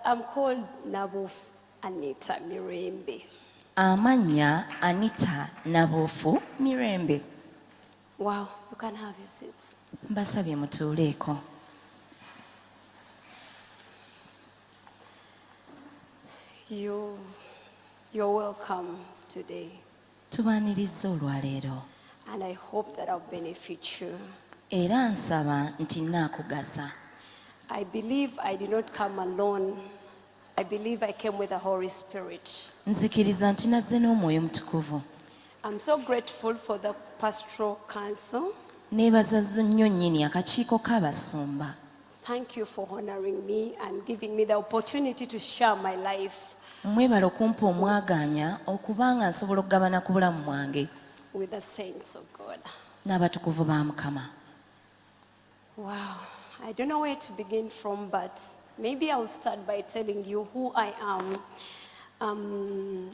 I'm called Nabuufu Anita Mirembe. Amannya Anita Nabuufu Mirembe. Wow, you can have your seats. Mbasabye mutuuleeko. You're welcome today. Tubaaniriza olwaleero. And I hope that I'll benefit you. Era nsaba nti nnaakugasa. I believe I did not come alone. I believe I came with the Holy Spirit. Nzikiriza nti nazze n'Omwoyo Mutukuvu. I'm so grateful for the Pastoral Council. Neebaza nnyo nnyini akakiiko k'abasumba. Thank you for honoring me and giving me the opportunity to share my life. Mwebala okumpa omwagaanya okubanga nsobola okugabana ku bulamu bwange. With the saints of God. N'abatukuvu ba Mukama. Wow, I don't know where to begin from, but maybe I'll start by telling you who I am.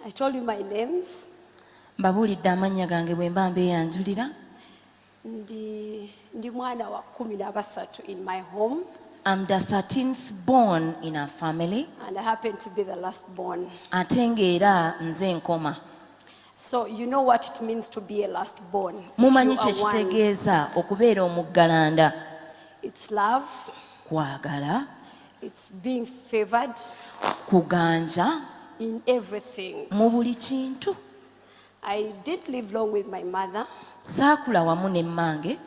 I told you my names. Mbabuulidde amannya gange bwe mba mbeeyanjulira. Ndi mwana wa 13 in my home. I'm the 13th born in our family. And I happen to be the last born. Ate ng'era nze nkoma. So you know what it means to be a last born. Mumanyi kye kitegeeza okubeera omuggalanda. It's love. Kwagala. It's being favored. Kuganja. In everything. Mu buli kintu. I didn't live long with my mother. Saakula wamu ne mmange.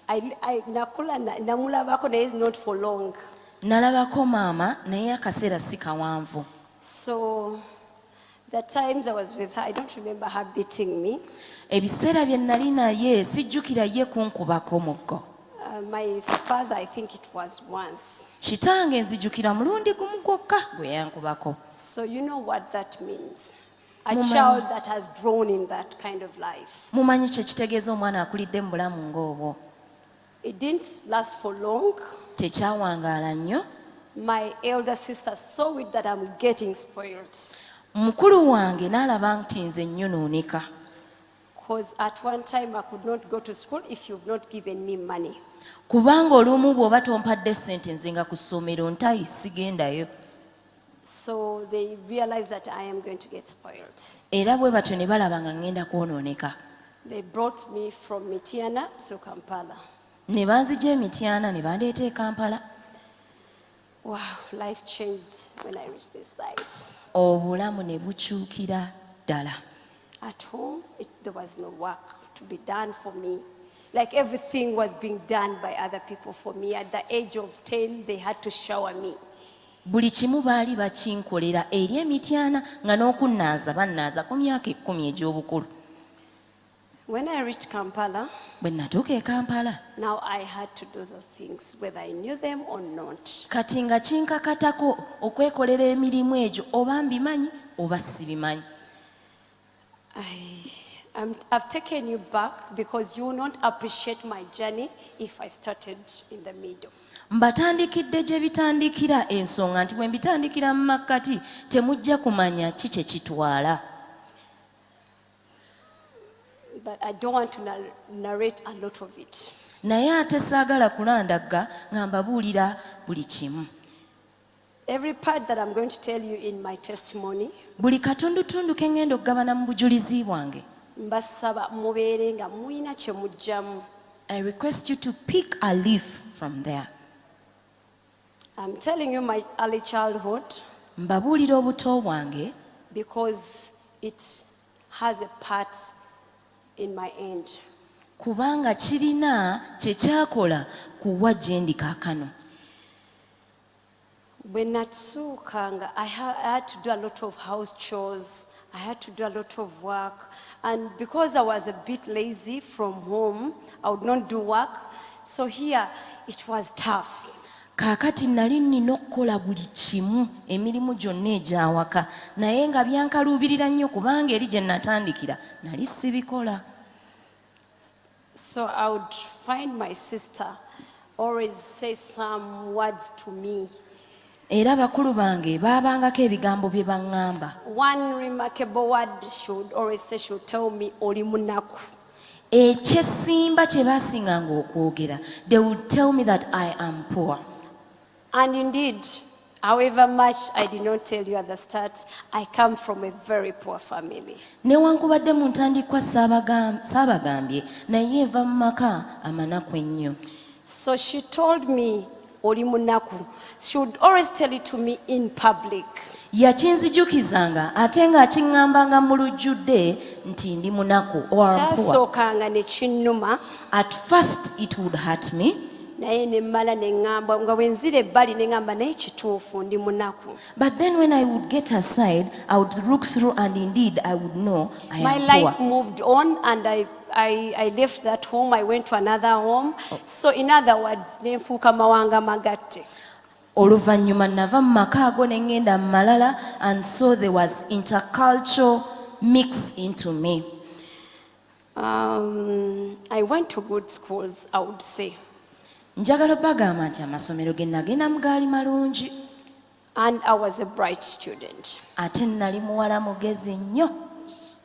Namulabako naye not for long. Nalabako maama naye akaseera si kawanvu. So the times I was with her, I don't remember her beating me. Ebiseera bye nali naye sijjukira ye kunkubako muggo. My father, I think it was once. Kitange nzijjukira mulundi gumu gwokka gwe yankubako. So you know what that means. A child that has grown in that kind of life. Mumanyi kye kitegeeza omwana akulidde mu bulamu ng'obwo. It didn't last for long. Tekyawangaala nnyo. My elder sister saw it that I'm getting spoiled. Mukulu wange n'alaba nti nze nnyonoonika. Because at one time I could not go to school if you've not given me money. Kubanga olumu bw'oba tompadde ssente nze nga ku ssomero ntayi sigendayo. So they realized that I am going to get spoiled. Era bwe batyo ne balaba nga ngenda kwonooneka. They brought me from Mityana to Kampala. Ne banzigya Mityana ne bandeeta e Kampala. Wow, life changed when I reached this side. Obulamu ne bukyukira ddala. At home, there was no work to be done for me. Like everything was being done by other people for me. At the age of 10, they had to shower me. Buli kimu baali bakinkolera eri Emityana nga n'okunnaaza bannaaza ku myaka 10 egy'obukulu. When I reached Kampala, bwe natuuka e Kampala, now I had to do those things whether I knew them or not. Kati nga kinkakatako okwekolera emirimu egyo oba mbimanyi oba sibimanyi. I've taken you back because you will not appreciate my journey if I started in the middle. Mbatandikidde gye bitandikira ensonga nti bwe mbitandikira mu makkati temujja kumanya ki kye kitwala. But I don't want to narrate a lot of it. Naye ate saagala kulandagga nga mbabuulira buli kimu. Every part that I'm going to tell you in my testimony, buli katundutundu ke ngenda okugabana mu bujulizi bwange, mbasaba mubeere nga muyina kye mujjamu. I request you to pick a leaf from there. I'm telling you my early childhood mbabuulira obuto bwange because it has a part in my end. Kubanga kirina kye kyakola kuwa gye ndi kaakano. When natuukanga, I had to do a lot of house chores. I had to do a lot of work. And because I was a bit lazy from home, I would not do work. So here, it was tough. Kaakati nali nnina okukola buli kimu emirimu gyonna egy'awaka naye nga byankaluubirira nnyo kubanga eri gye natandikira nali sibikola. So I would find my sister always say some words to me. Era bakulu bange baabangako ebigambo bye baŋŋamba. One remarkable word she would always say, she would tell me, oli munaku. Ekyesimba kye baasinganga okwogera, they would tell me that I am poor. And indeed, However much I did not tell you at the start, I come from a very poor family. Newankubadde mu ntandikwa saabagambye naye nva mu maka amanaku ennyo. So she told me, oli munaku. She would always tell it to me in public. Yakinzijukizanga ate ng'akiŋŋambanga mu lujjudde nti ndi munaku or poor. Kyasookanga ne kinnuma. At first it would hurt me. Naye ne mmala ne ŋŋamba nga bwe nzira ebbali ne ŋŋamba naye kituufu ndi munaku. But then when I would get aside, I would look through and indeed I would know I am My poor. life moved on and I left that home. I went to another home. So in other words, ne nfuuka mawanga magatte. Oluvannyuma nava mu maka ago ne ŋŋenda mu malala, and so there was intercultural mix into me. I went to good schools, I would say. Njagala bagamba nti amasomero ge nagenda mu gaali malungi. And I was a bright student. Ate nali muwala mugezi nnyo.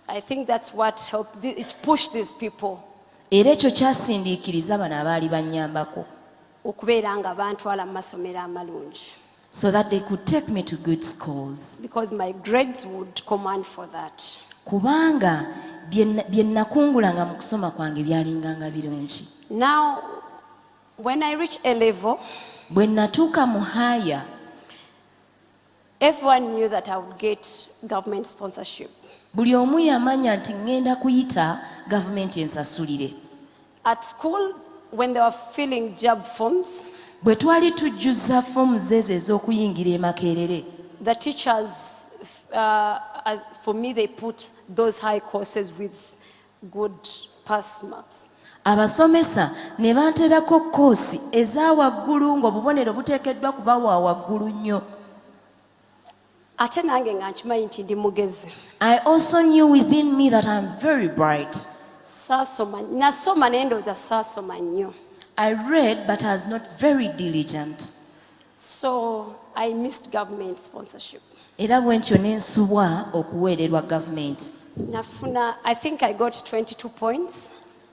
I think that's what helped, it pushed these people. Era ekyo kyasindiikiriza bano abaali bannyambako. Okubeera nga bantwala mu masomero amalungi. So that they could take me to good schools. Because my grades would command for that. Kubanga bye nakungulanga mu kusoma kwange byalinganga birungi. Now, when I reached A level, bwe natuuka mu haya, everyone knew that I would get government sponsorship. buli omu yamanya nti ŋŋenda kuyita gavumenti ensasulire. At school, when they were filling job forms, Bwe twali tujjuza foomu ezo ez'okuyingira e Makerere, the teachers, for me, they put those high courses with good pass marks. abasomesa ne banterako koosi eza waggulu ng'obubonero buteekeddwa kuba wa waggulu nnyo. Ate nange nga nkimanyi nti ndi mugezi. I also knew within me that I'm very bright. Nasoma naye ndowooza saasoma nnyo. I read but I was not very diligent. So I missed government sponsorship. Era bwe ntyo ne nsubwa okuweererwa gavumenti. I think I got 22 points.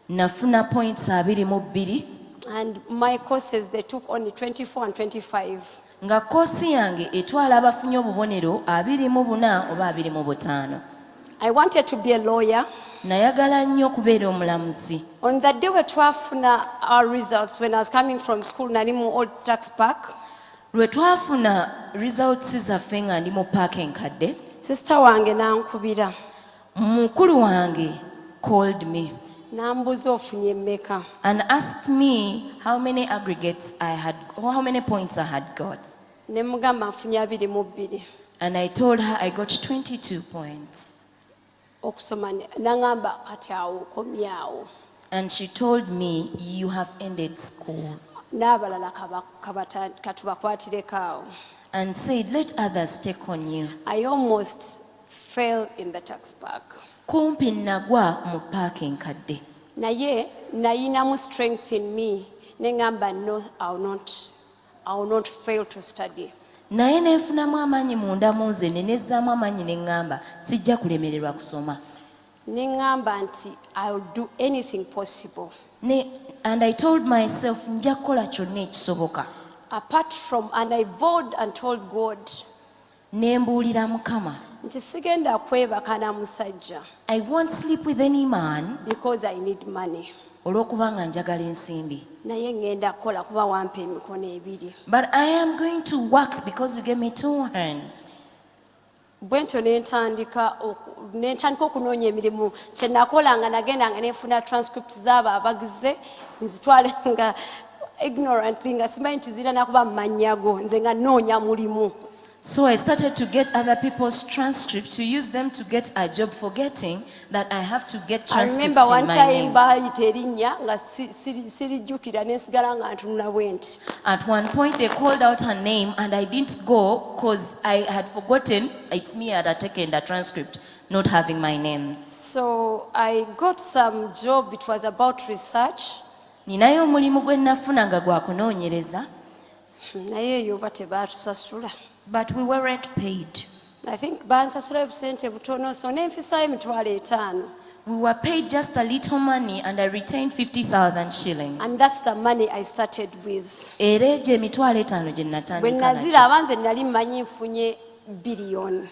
Nafuna points 22. And my courses, they took only 24 and 25. Nga koosi yange etwala abafunye obubonero 24 oba 25. I wanted to be a lawyer. Nayagala nnyo okubeera omulamuzi. On that day we twafuna our results, when I was coming from school, nali mu old tax park. Lwe twafuna results zaffe nga ndi mu paaka enkadde, Sister wange nankubira. mukulu wange called me Nambuza ofunye mmeka. and asked me how many aggregates I had, or how many points I had got. Ne mugamba nfunye 22. And I told her I got 22 points. Okusoma nangamba kati awo komyawo. And she told me, you have ended school. N'abalala katubakwatireko awo. And said, let others take on you. I almost fell in the tax park. Kumpi nagwa mu paaka enkadde. Naye nayinamu strength in me. Nengamba no, I will not fail to study. Naye neefunamu amaanyi munda mu nze ne nezzaamu amaanyi ne ŋŋamba sijja kulemererwa kusoma. Nengamba nti I will do anything possible. And I told myself nja kukola kyonna ekisoboka. Apart from, and I vowed and told God, Ne mbuulira Mukama, nti sigenda kwebaka na musajja I won't sleep with any man because I need money. olw'okubanga njagala ensimbi. Naye ngenda kukola kuba wampa emikono ebiri. But I am going to work because you gave me 2 hands. Bwentyo nentandika okunoonya emirimu. Kye nakolanga nagendanga nefuna transcripts z'abo abagize nzitwale nga ignorantly nga simanyi nti zirina kuba mu mannyago nze nga nnoonya mulimu. So I started to get other people's transcripts to use them to get a job, forgetting that I have to get I transcripts remember in one my time name. baayita erinnya nga sirijjukira nesigala nga ntunula bwenti. At one point they called out her name and I didn't go because I had forgotten it's me that had taken the transcript, not having my names. So I got some job, it was about research. Ninayo omulimu gwe nafuna nga gwa kunoonyereza. Naye eyo oba tebaatusasula. But we weren't paid. I think bansasula obusente butono so nenfisayo emitwalo 5. We were paid just a little money and I retained 50,000 shillings. And that's the money I started with. Era egyo emitwalo 5 gye Bwe natandika nakyo. naziraba nze nali mmanyi nfunye billion.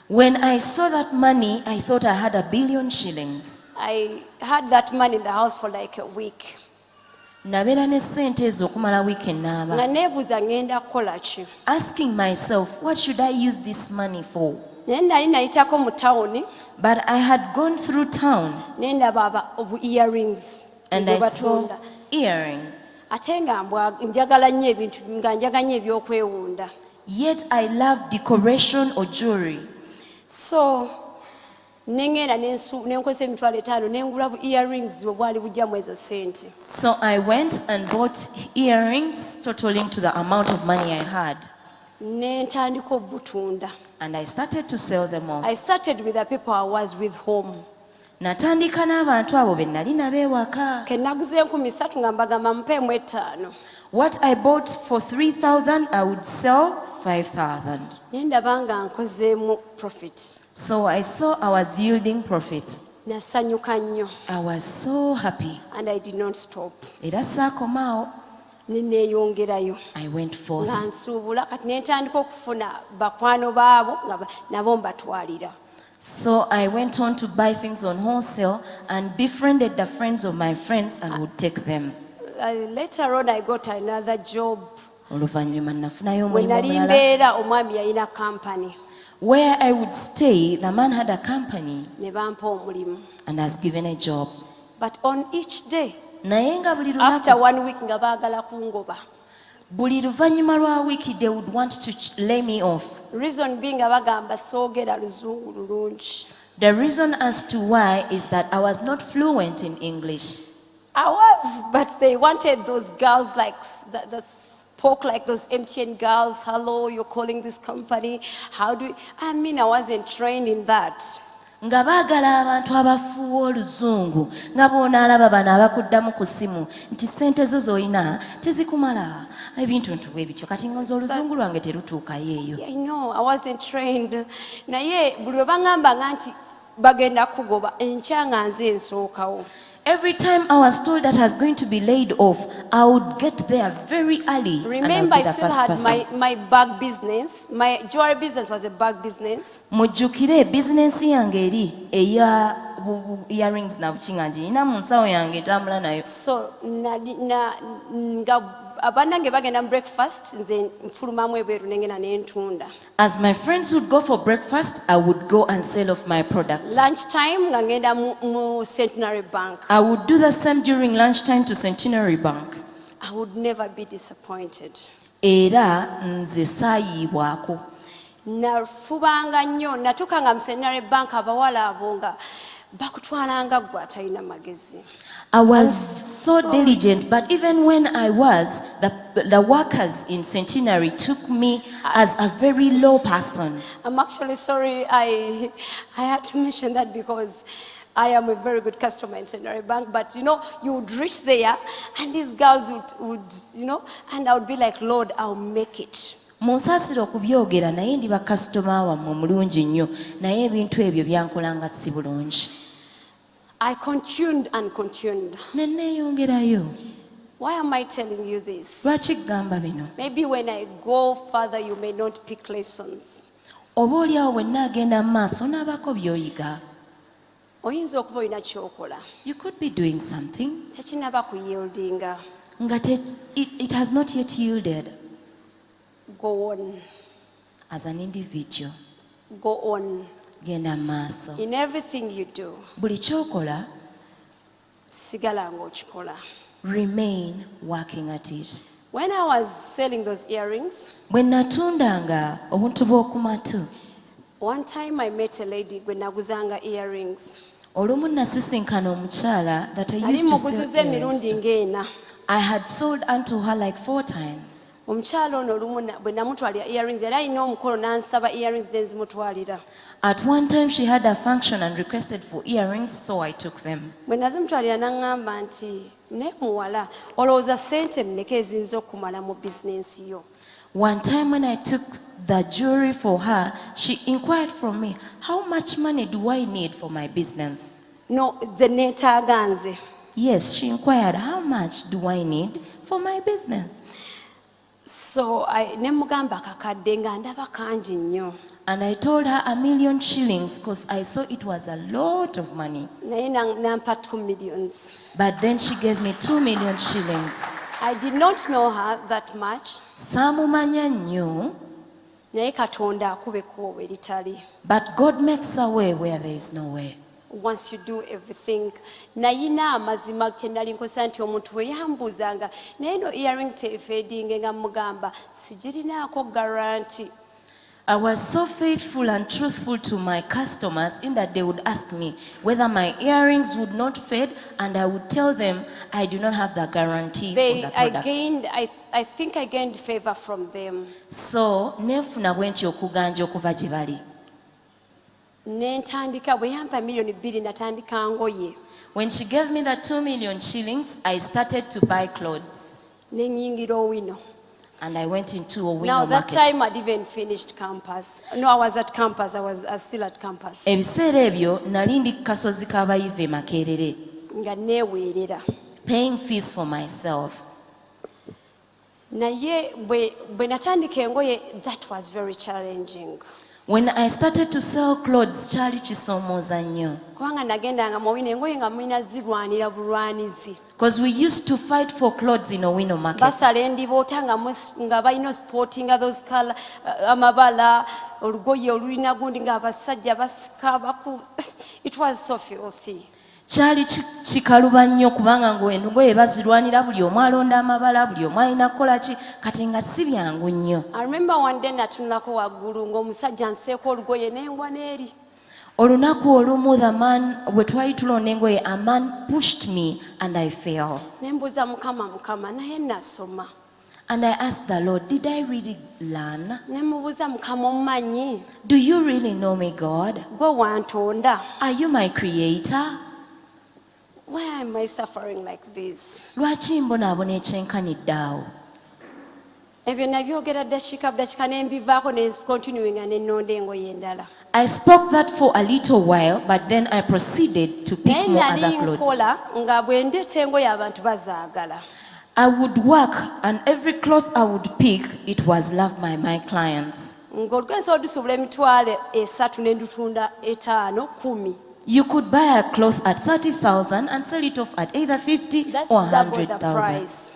When I saw that money, I thought I had 1 billion shillings. I had that money in the house for like a week. Nabeera ne ssente ezo okumala wiiki ennaaba. Nga neebuuza ngenda kukola ki. Asking myself, what should I use this money for? Naye nali nayitako mu tawuni. But I had gone through town Ne ndaba earrings. and I saw earrings. Ate nga njagala nnyo ebintu nga njagala nnyo ebyokwewunda. Yet I love decoration or jewelry. So nengenda nenkozesa emitwalo 5 nengula earrings bwe bwali bujjamu ezo sente. So I went and bought earrings totaling to the amount of money I had. Ne ntandika obutunda. And I started to sell them off. I started with the people I was with home. Natandika n'abantu abo be nali nabo ewaka. Ke naguze 3,000 nga mbagamba mpeemu 5. What I bought for 3,000, I would sell 5,000. Ne ndaba nga nkozeemu profit. So I saw I was yielding profits. Nasanyuka nnyo. I was so happy. And I did not stop. Era saakomaawo. Ne neeyongerayo. I went forth. Nga nsuubula kati ne ntandika okufuna bakwano baabo nga nabo mbatwalira. So I went on to buy things on wholesale and befriended the friends of my friends and would take them. Later on I got another job. Oluvannyuma nafunayo Bwe omulimu nali omulala. mbeera omwami yalina company. Where I would stay, the man had a company Ne bampa omulimu. and I was given a job. But on each day, Naye nga buli after lunaku, 1 week nga baagala kungoba. buli luvannyuma lwa wiiki they would want to lay me off. Reason being nga bagamba soogera luzungu lulungi. The reason as to why is that I was not fluent in English. I was, but they wanted those girls like that spoke like those MTN girls. Hello, you're calling this company. How do you? I mean, I wasn't trained in that. Nga baagala abantu abafuuwa oluzungu nga bw'onaalaba bano abakuddamu ku ssimu nti ssente zo z'olina tezikumala ebintu bwe bityo kati ngonza oluzungu lwange terutuukayo eyo. I know, I wasn't trained. Naye buli lwe bangambanga nti bagenda kugoba enkya nga nze nsookawo. Every time I was told that I was going to be laid off, I would get there very early. Remember, and I I would be the still first had person. my bag business. My jewelry business was a bag business. Mujjukire bizinensi yange eri eya earrings na bukinga ngirina mu nsawo yange etambula nayo. So nga abanange bagenda mu breakfast nze nfulumamu ebweru nengenda nentunda. As my friends would go for breakfast, I would go and sell off my products. Lunchtime nga ngenda mu Centenary Bank. I would do the same during lunchtime to Centenary Bank. I would never be disappointed. Era nze saayiibwako. Nafubanga nnyo natuukanga mu Centenary Bank abawala abo nga bakutwalanga gwe atalina magezi. I was so diligent, but even when I was, the workers in Centenary took me as a very low person. I'm actually sorry I had to mention that because I am a very good customer in Centenary Bank, but you know, you would reach there and these girls would you know, and I would be like, Lord, I'll make it. Munsaasira okubyogera naye ndi bakasitoma wammwe mulungi nnyo naye ebintu ebyo byankolanga si bulungi. I continued and continued. Ne neeyongerayo. Why am I telling you this? Lwaki gamba bino? Maybe when I go further, you may not pick lessons. Oba oliawo bwe nnaagenda mu maaso n'abako by'oyiga. Oyinza okuba olina ky'okola. You could be doing something Tekinaba kuyieldinga. nga it has not yet yielded. Go on. As an individual, Go on. genda mu maaso. In everything you do, Buli kyokola, sigala ng'okikola. remain working at it. When I was selling those earrings, Bwe natundanga obuntu bw'oku matu, one time I met a lady gwe naguzanga earrings. olumu nasisinkana omukyala that I Nali used to sell muguziza earrings emirundi to. ng'ena. I had sold unto her like 4 times. Omukyala ono olumu bwe namutwalira earrings yali alina omukolo n'ansaba earrings ne nzimutwalira. At one time she had a function and requested for earrings, so I took them. Bwe nazimutwalira n'aŋŋamba nti ne muwala olowooza ssente mmeka eziyinza okumala mu bizinensi yo. One time when I took the jewelry for her, she inquired from me, how much money do I need for my business? no ze neetaaga nze. Yes, she inquired, how much do I need for my business? So ne mugamba kakadde nga ndaba kangi nnyo. And I told her 1,000,000 shillings because I saw it was a lot of money. Naye nampa 2 millions. But then she gave me 2,000,000 shillings. I did not know her that much. Saamumanya nnyo, Naye Katonda akuba ekkubo eritali. but God makes a way where there is no way. Once you do everything. Nayina amazima kye nali nkozesa nti omuntu bwe yambuuzanga naye no earring tefeedinge nga mugamba sigirinaako guarantee. I was so faithful and truthful to my customers in that they would ask me whether my earrings would not fade, and I would tell them I do not have the guarantee for the products. I think I gained favor from them. So nefuna bwe ntyo okuganja okuva gye bali. Ne ntandika bwe yampa million 2 natandika ngoye. When she gave me the 2,000,000 shillings, I started to buy clothes. Ne nnyingira Owino. And I went into a Now window that market. time I'd even finished campus. No, I was at campus. I was still at campus. Ebiseera ebyo nali ndi ku kasozi k'abayivu e Makerere, Nga neeweerera. paying fees for myself. Naye bwe natandika engoye, that was very challenging. When I started to sell clothes, kyali kisoomooza nnyo. Kubanga nagendanga mu Owino engoye nga mulina zirwanira bulwanizi. Because we used to fight for clothes in a window market. Basala endiboota nga balina sportinga those color amabala olugoye olulina gundi nga abasajja basika baku. It was so filthy. Kyali kikaluba nnyo kubanga ngoye bazirwanira, buli omu alonda amabala, buli omu alina kukola ki, kati nga si byangu nnyo. I remember one day natunulako waggulu ng'omusajja nseeko olugoye n'engwa n'eri. Olunaku olumu bwe twali tulonda engoye, a man pushed me and I fell. Ne mbuuza Mukama naye nasoma. And I asked the Lord, did I really learn? Ne mubuuza Mukama omumanyi? Do you really know me, God? Gwe wantonda. Are you my creator? Why am I suffering like this? Lwaki mbonaabona ekyenkanidde awo? Ebyo nabyogera ddakiika budakiika ne mbivaako ne continuing ne nnonda engoye endala. I spoke that for a little while, but then I proceeded to pick more other clothes. Nkola nga bwe ndeeta engoye abantu bazaagala. I would work, and every cloth I would pick, it was loved by my clients. Ng'olugenza odusubula emitwalo 3 ne ndutunda 5, 10. You could buy a cloth at 30,000 and sell it off at either 50 That's or double the 100,000. price.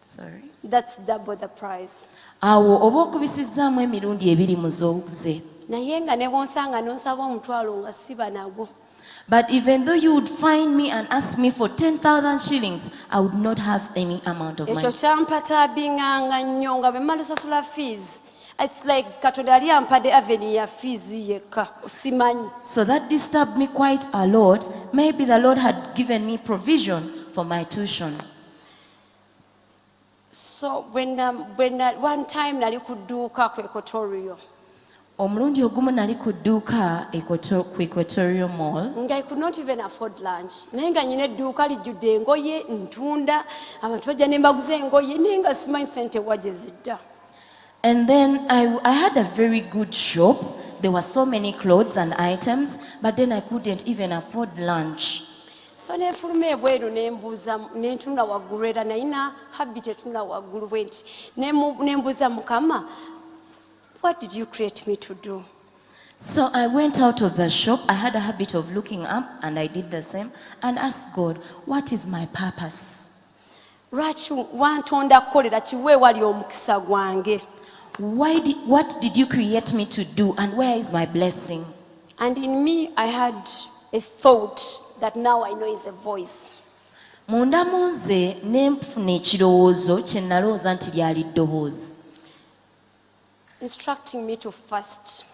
Sorry. That's double the price. Awo oba okubisizzaamu emirundi 2 mu z'oguze. Naye nga ne bonsanga nonsaba omutwalo nga siba nagwo. But even though you would find me and ask me for 10,000 shillings, I would not have any amount of Ekyo money. kyampataabinganga nnyo nga bwe mmala sasula fees. It's like Katonda yali ampadde avenue ya fees yekka simanyi. So that disturbed me quite a lot. Maybe the Lord had given me provision for my tuition. So when one time nali ku dduuka ku Equatorial. Omulundi ogumu nali ku dduuka ku Equatorial Mall. Nga I could not even afford lunch. Naye nga nyina edduuka lijjudde engoye ntunda, abantu bajja ne mbaguza engoye naye nga simanyi ssente wa gye zidda. And then I had a very good shop. There were so many clothes and items, but then I couldn't even afford lunch. So nefuluma ebweru nembuuza nentunda waggulu era nayina habit etunda waggulu bwe nti nembuuza Mukama, what did you create me to do? So I went out of the shop. I had a habit of looking up, and I did the same, and asked God, what is my purpose? Lwaki wantonda kukolera kiwe wali omukisa gwange? What did you create me to do, and where is my blessing? And in me I had a thought that now I know is a voice. Munda mu nze ne nfuna ekirowoozo kye nalowooza nti lyali ddoboozi. Instructing me to fast.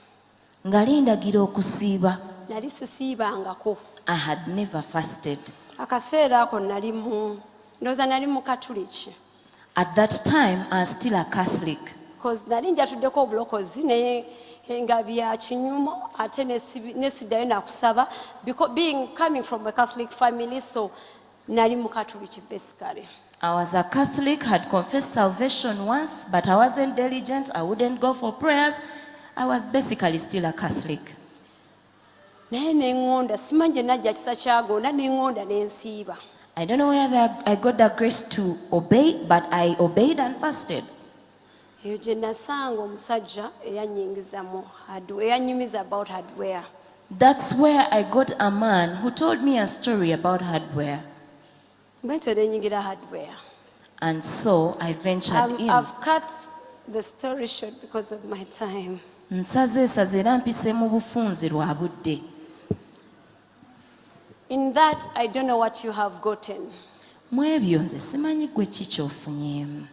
Nga lindagira okusiiba. Nali sisiibangako. I had never fasted. Akaseera ako ndowooza nali mu Catholic. At that time, I was still a Catholic. Because nali njatuddeko obulokozi naye nga bya kinyumo ate nesiddayo nakusaba coming from a Catholic family, so nali mu Catholic basically. I was a Catholic, had confessed salvation once, but I wasn't diligent. I wouldn't go for prayers. I was basically still a Catholic. naye neŋŋonda simanyi gye najja kisa kyagonda neŋŋonda n'ensiiba. I don't know whether I got the grace to obey, but I obeyed and fasted. Eyo gye nasanga omusajja eyanyumiza about hardware. That's where I got a man who told me a story about hardware. Bwentyo nenyingira hardware. And so I ventured in. I've cut the story short because of my time. Nsazeesaze era mpise mu bufunze lwa budde. In that, I don't know what you have gotten. Mu ebyo nze simanyi gwe ki ky'ofunyeemu.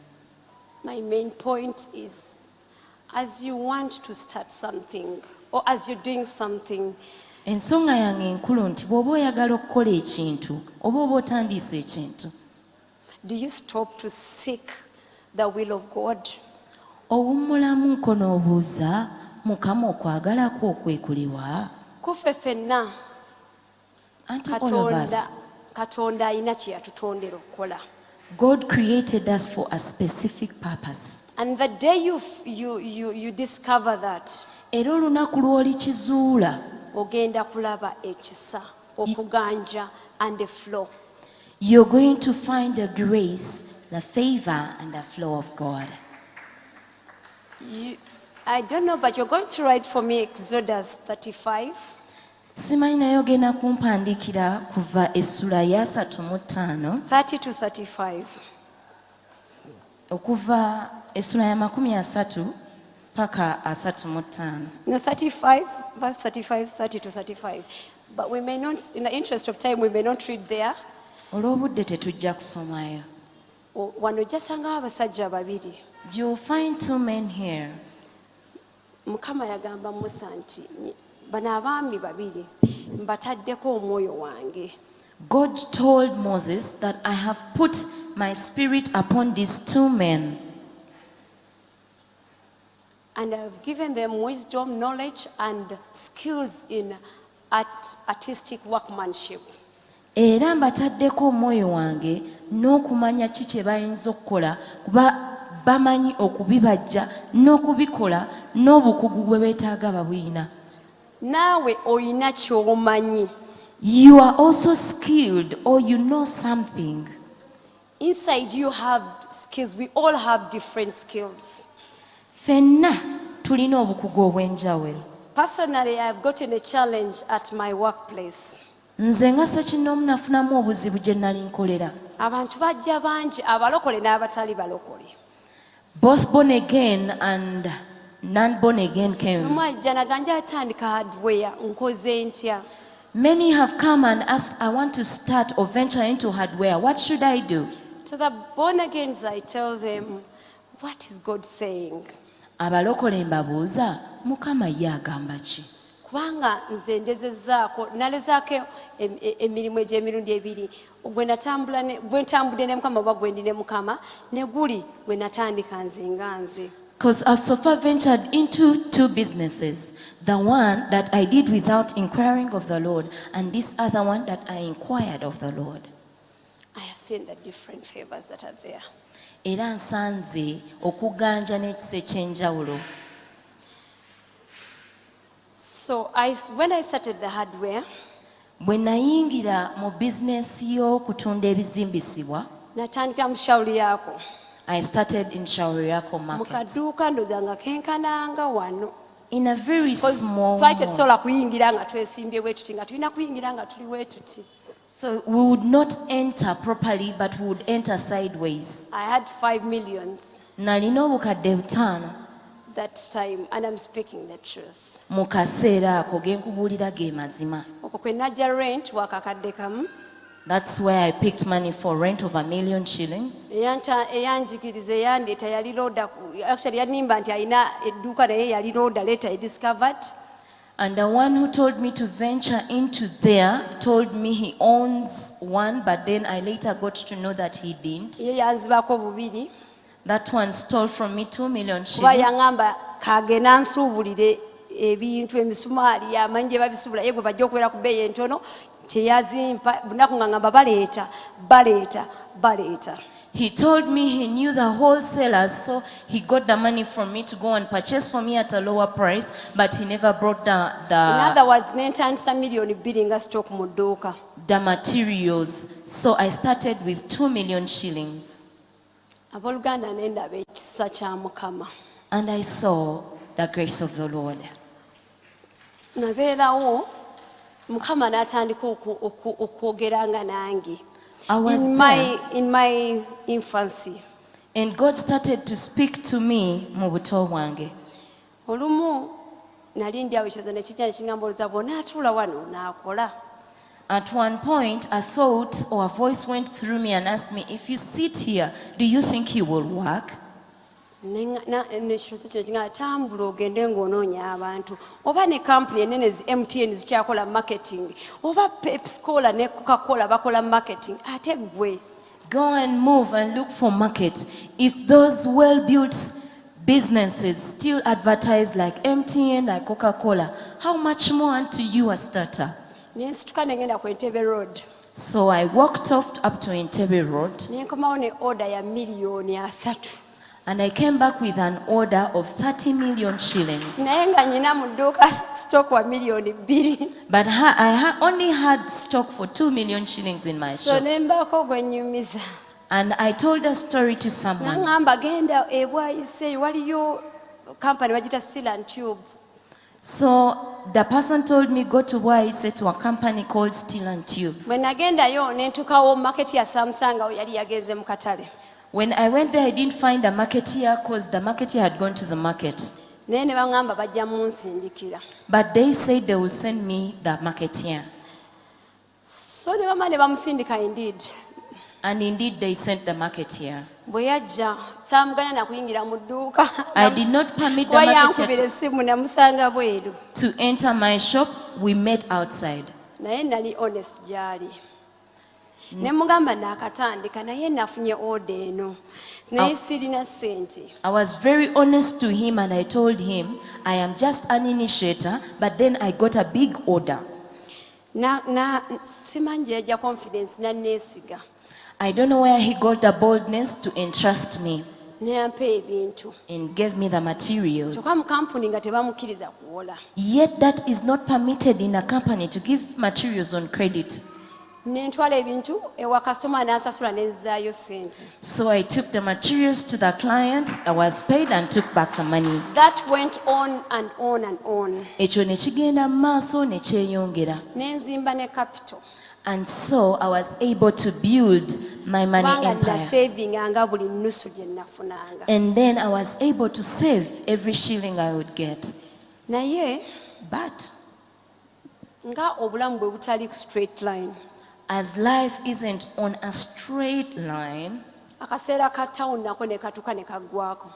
My main point is, as you want to start something, or as you're doing something, Ensonga yange enkulu nti bw'oba oyagala okukola ekintu oba oba otandiisa ekintu, do you stop to seek the will of God? owummulamuko n'obuuza Mukama okwagala kwo okwekuliwa? Kufe ffenna Auntie, all of us, Katonda alina kye yatutondera okukola. God created us for a specific purpose. And the day you discover that, Era olunaku lw'olikizuula, ogenda kulaba ekisa, okuganja and the flow. you're going to find the grace, the favor, and the flow of God. I don't know, but you're going to write for me Exodus 35. Simanyi naye ogenda kumpandiikira kuva essula ya 35 30 to 35. okuva essula ya 30 paka 35. No, 35, verse 35, 30 to 35. But we may not, in the interest of time, we may not read there. Olw'obudde tetujja kusomayo. Wano jasanga abasajja babiri. You'll find two men here. Mukama yagamba Musa nti bano abaami babiri mbataddeko omwoyo wange. God told Moses that I have put my spirit upon these two men. And I have given them wisdom, knowledge, and skills in artistic workmanship. Era mbataddeko omwoyo wange n'okumanya ki kye bayinza okukola kuba bamanyi okubibajja n'okubikola n'obukugu bwe beetaaga babuyina. Naawe oyina ky'omanyi. You are also skilled or you know something. Inside you have skills. We all have different skills. Ffenna tulina obukugu obw'enjawulo. Personally, I've gotten a challenge at my workplace. Nze nga Ssekinnoomu nafunamu obuzibu gye nnali nkolera. Abantu bajja bangi, abalokole n'abatali balokole. Both born again and non-born again came. Omwajja naganja atandika hardware, nkoze ntya? Many have come and asked, I want to start or venture into hardware. What should I do? To the born agains, I tell them, what is God saying? Abalokole mbabuuza, Mukama ye agamba ki? Kubanga nze ndezezzaako, nalezaako emirimu egy'emirundi ebiri. Bwe ntambudde ne Mukama oba gwe ndi ne Mukama, ne guli bwe natandika nze nga nze. Because I've so far ventured into two businesses. The one that I did without inquiring of the Lord, and this other one that I inquired of the Lord. I have seen the different favors that are there. Era nsanze okuganja n'ekisa ekyenjawulo. So when I started the hardware, Bwe nayingira mu bizinesi y'okutunda ebizimbisibwa, natandika mu Shauri Yako. I started in Shauri Yako Mu market. kaduuka ndooza nga kenkananga wano. In a very small Twali mall. tetusobola kuyingira nga twesimbye bwe tuti, nga tulina kuyingira nga tuli bwe tuti. So we would not enter properly, but we would enter sideways. I had 5 million Nalina obukadde 5 that time, and I'm speaking the truth. mu kaseera ako ge nkubuulira ge mazima. Okwo kwe najja rent wakakadde kamu. That's where I picked money for rent of 1 million shillings. Eyanjigiriza eyandeeta yali loda, actually yanimba nti alina edduuka naye yali loda, later I discovered. And the one who told me to venture into there told me he owns one, but then I later got to know that he didn't. Ye yanzibako bubiri. That one stole from me 2 million Kuba shillings. yaŋŋamba kagenda nsuubulire ebintu emisumaali amanyi gye babisuubula ye gwe bajja okubeera ku bbeeyi entono teyazimpa bunaku nga ŋŋamba baleeta. He told me he knew the wholesalers, so he got the money from me to go and purchase for me at a lower price, but he never brought In other words, nentandisa miliyoni 2 nga stock mu dduuka. the materials. So I started with 2 million shillings. Abooluganda ne ndaba ekisa kya Mukama. And I saw the grace of the Lord. Nabeerawo Mukama n'atandika okwogeranga nange. I was In my infancy. And God started to speak to me mu buto bwange. Olumu nali ndi awo ekyoza ne kijja ne kingamba olowooza bw'onaatuula wano onaakola. At one point, a thought or a voice went through me and asked me, if you sit here, do you think you will work? Nekyoza kino kingamba tambula ogende ng'onoonya abantu. Oba ne kampuni ennene MTN zikyakola marketing. Oba Pepsi Cola ne Coca-Cola bakola marketing. Ate gwe. Go and move and look for market. If those well-built businesses still advertise like MTN, like Coca-Cola, how much more unto you a starter? Nensituka ne ngenda ku Entebbe Road. So I walked off up to Entebbe Road. Ne nkomawo ne order ya miliyoni 3. And I came back with an order of 30 million shillings. Naye nga nnyina mu dduuka stock wa miliyoni 2. But I only had stock for 2 million shillings in my So shop. ne mbaako gwe nnyumiza. And I told a story to someone. N'aŋŋamba genda ebwayise waliyo company bagita Steel and Tube. So the person told me, go to where he said to a company called Steel and Tube. Bwe nagendayo ne ntuukawo market ya Samsung awo yali yagenze mu katale. When I went there, I didn't find a marketeer because the marketeer had gone to the market. Naye ne baŋŋamba bajja munsindikira. But they said they will send me the marketeer. So ne bama ne bamusindika indeed. And indeed, they sent the marketeer. Bwe yajja saamuganya na kuyingira mu dduuka. I did not permit the Wayankubira marketeer essimu ne musanga bweru. to enter my shop. We met outside. Naye nali honest gy'ali. Ne mugamba naakatandika naye nafunye order eno. Naye sirina ssente. I was very honest to him and I told him, I am just an initiator, but then I got a big order. Simanyi gye yajja confidence nanneesiga. I don't know where he got the boldness to entrust me Ne ampa ebintu. and gave me the materials. Kyokka mu kampuni nga tebamukkiriza kuwola. Yet that is not permitted in a company to give materials on credit. Ne ntwala ebintu ewa customer n'ansasula ne nzaayo ssente. So I took the materials to the client, I was paid and took back the money. That went on and on and on. Ekyo ne kigenda mu maaso ne kyeyongera. Ne nzimba ne capital. And so I was able to build my money Kubanga empire. nasavinganga buli nnusu gye nafunanga. And then I was able to save every shilling I would get. Naye But nga obulamu bwe butali straight line. as life isn't on a straight line, Akaseera ka town nako ne katuka ne kaggwako.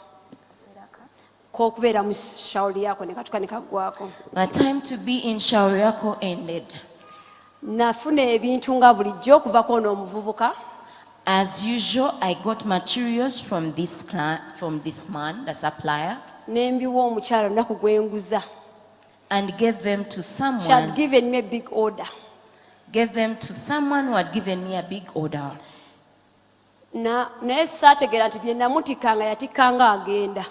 K'okubeera mu shawuli yako ne katuka ne kaggwako. my time to be in Shauriako ended. Nafuna ebintu nga bulijjo okuvako n'omuvubuka. As usual, I got materials from this man, the supplier, Ne mbiwa omukyala olunaku gwe nguza. and gave them to She had someone. given me a big order. Gave them to someone who had given me a big order. Naye saategeera nti bye namutikanga yatikanga agenda.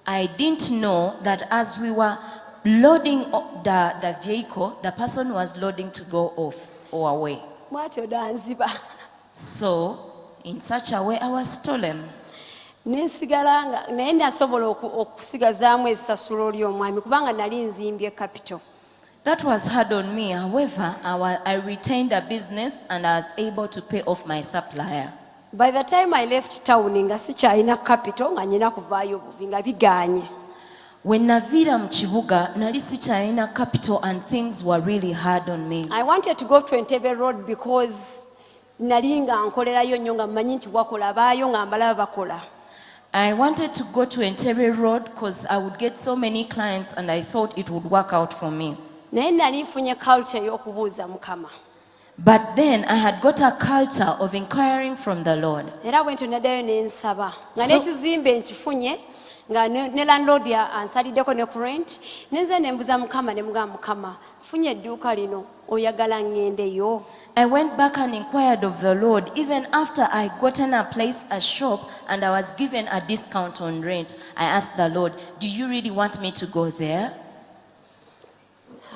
I didn't know that as we were loading the vehicle, the person was loading to go off or away. Bw'atyo danziba. So, in such a way, I was stolen. Nensigala nga naye nasobola okusigazaamu essasulo ly'omwami kubanga nali nzimbye capital. That was hard on me. However, I retained a business and I was able to pay off my supplier. By the time I left town nga sikyalina capital nga nyina kuvaayo buvi nga biganye. When naviira mu kibuga, nali sikyalina capital and things were really hard on me. I wanted to go to Entebbe Road because nali nga nkolerayo nnyo nga mmanyi nti wakola baayo nga mbalaba bakola. I wanted to go to Entebbe Road because I would get so many clients and I thought it would work out for me. Naye nali nfunye culture y'okubuuza Mukama. But then I had got a culture of inquiring from the Lord. Era bwe ntyo naddayo ne nsaba. Nga So- n'ekizimbe nkifunye nga ne landlord ansaliddeko ne ku rent nenze nembuza mukama ne mugamba mukama funye edduuka lino oyagala ŋŋendeyo. I went back and inquired of the Lord, even after I gotten a place, a shop, and I was given a discount on rent. I asked the Lord, do you really want me to go there?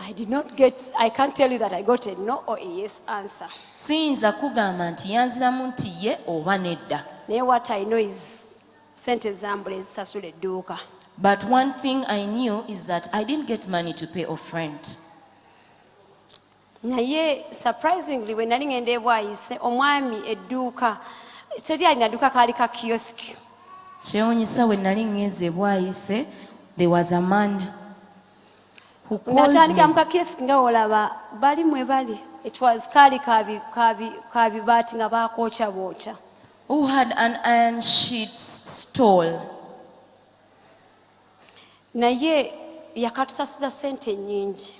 I can't tell you that I got a no or a yes answer. Siyinza kugamba nti yanziramu nti ye oba nedda. Naye what I know is sente zambula ezisasula edduuka. But one thing I knew is that I didn't get money to pay off rent. Naye surprisingly we nali ngenda ebwayise omwami edduuka teri alina dduuka kaali ka kiosk. Kyewuunyisa we nali ngeze ebwayise, there was a man who called natandika me. mu kiosk nga olaba bali mwe bali. It was kaali kabibaati nga baakwocha bwocha. Who had an iron sheet stall. Naye yakatusasuza sente nnyingi.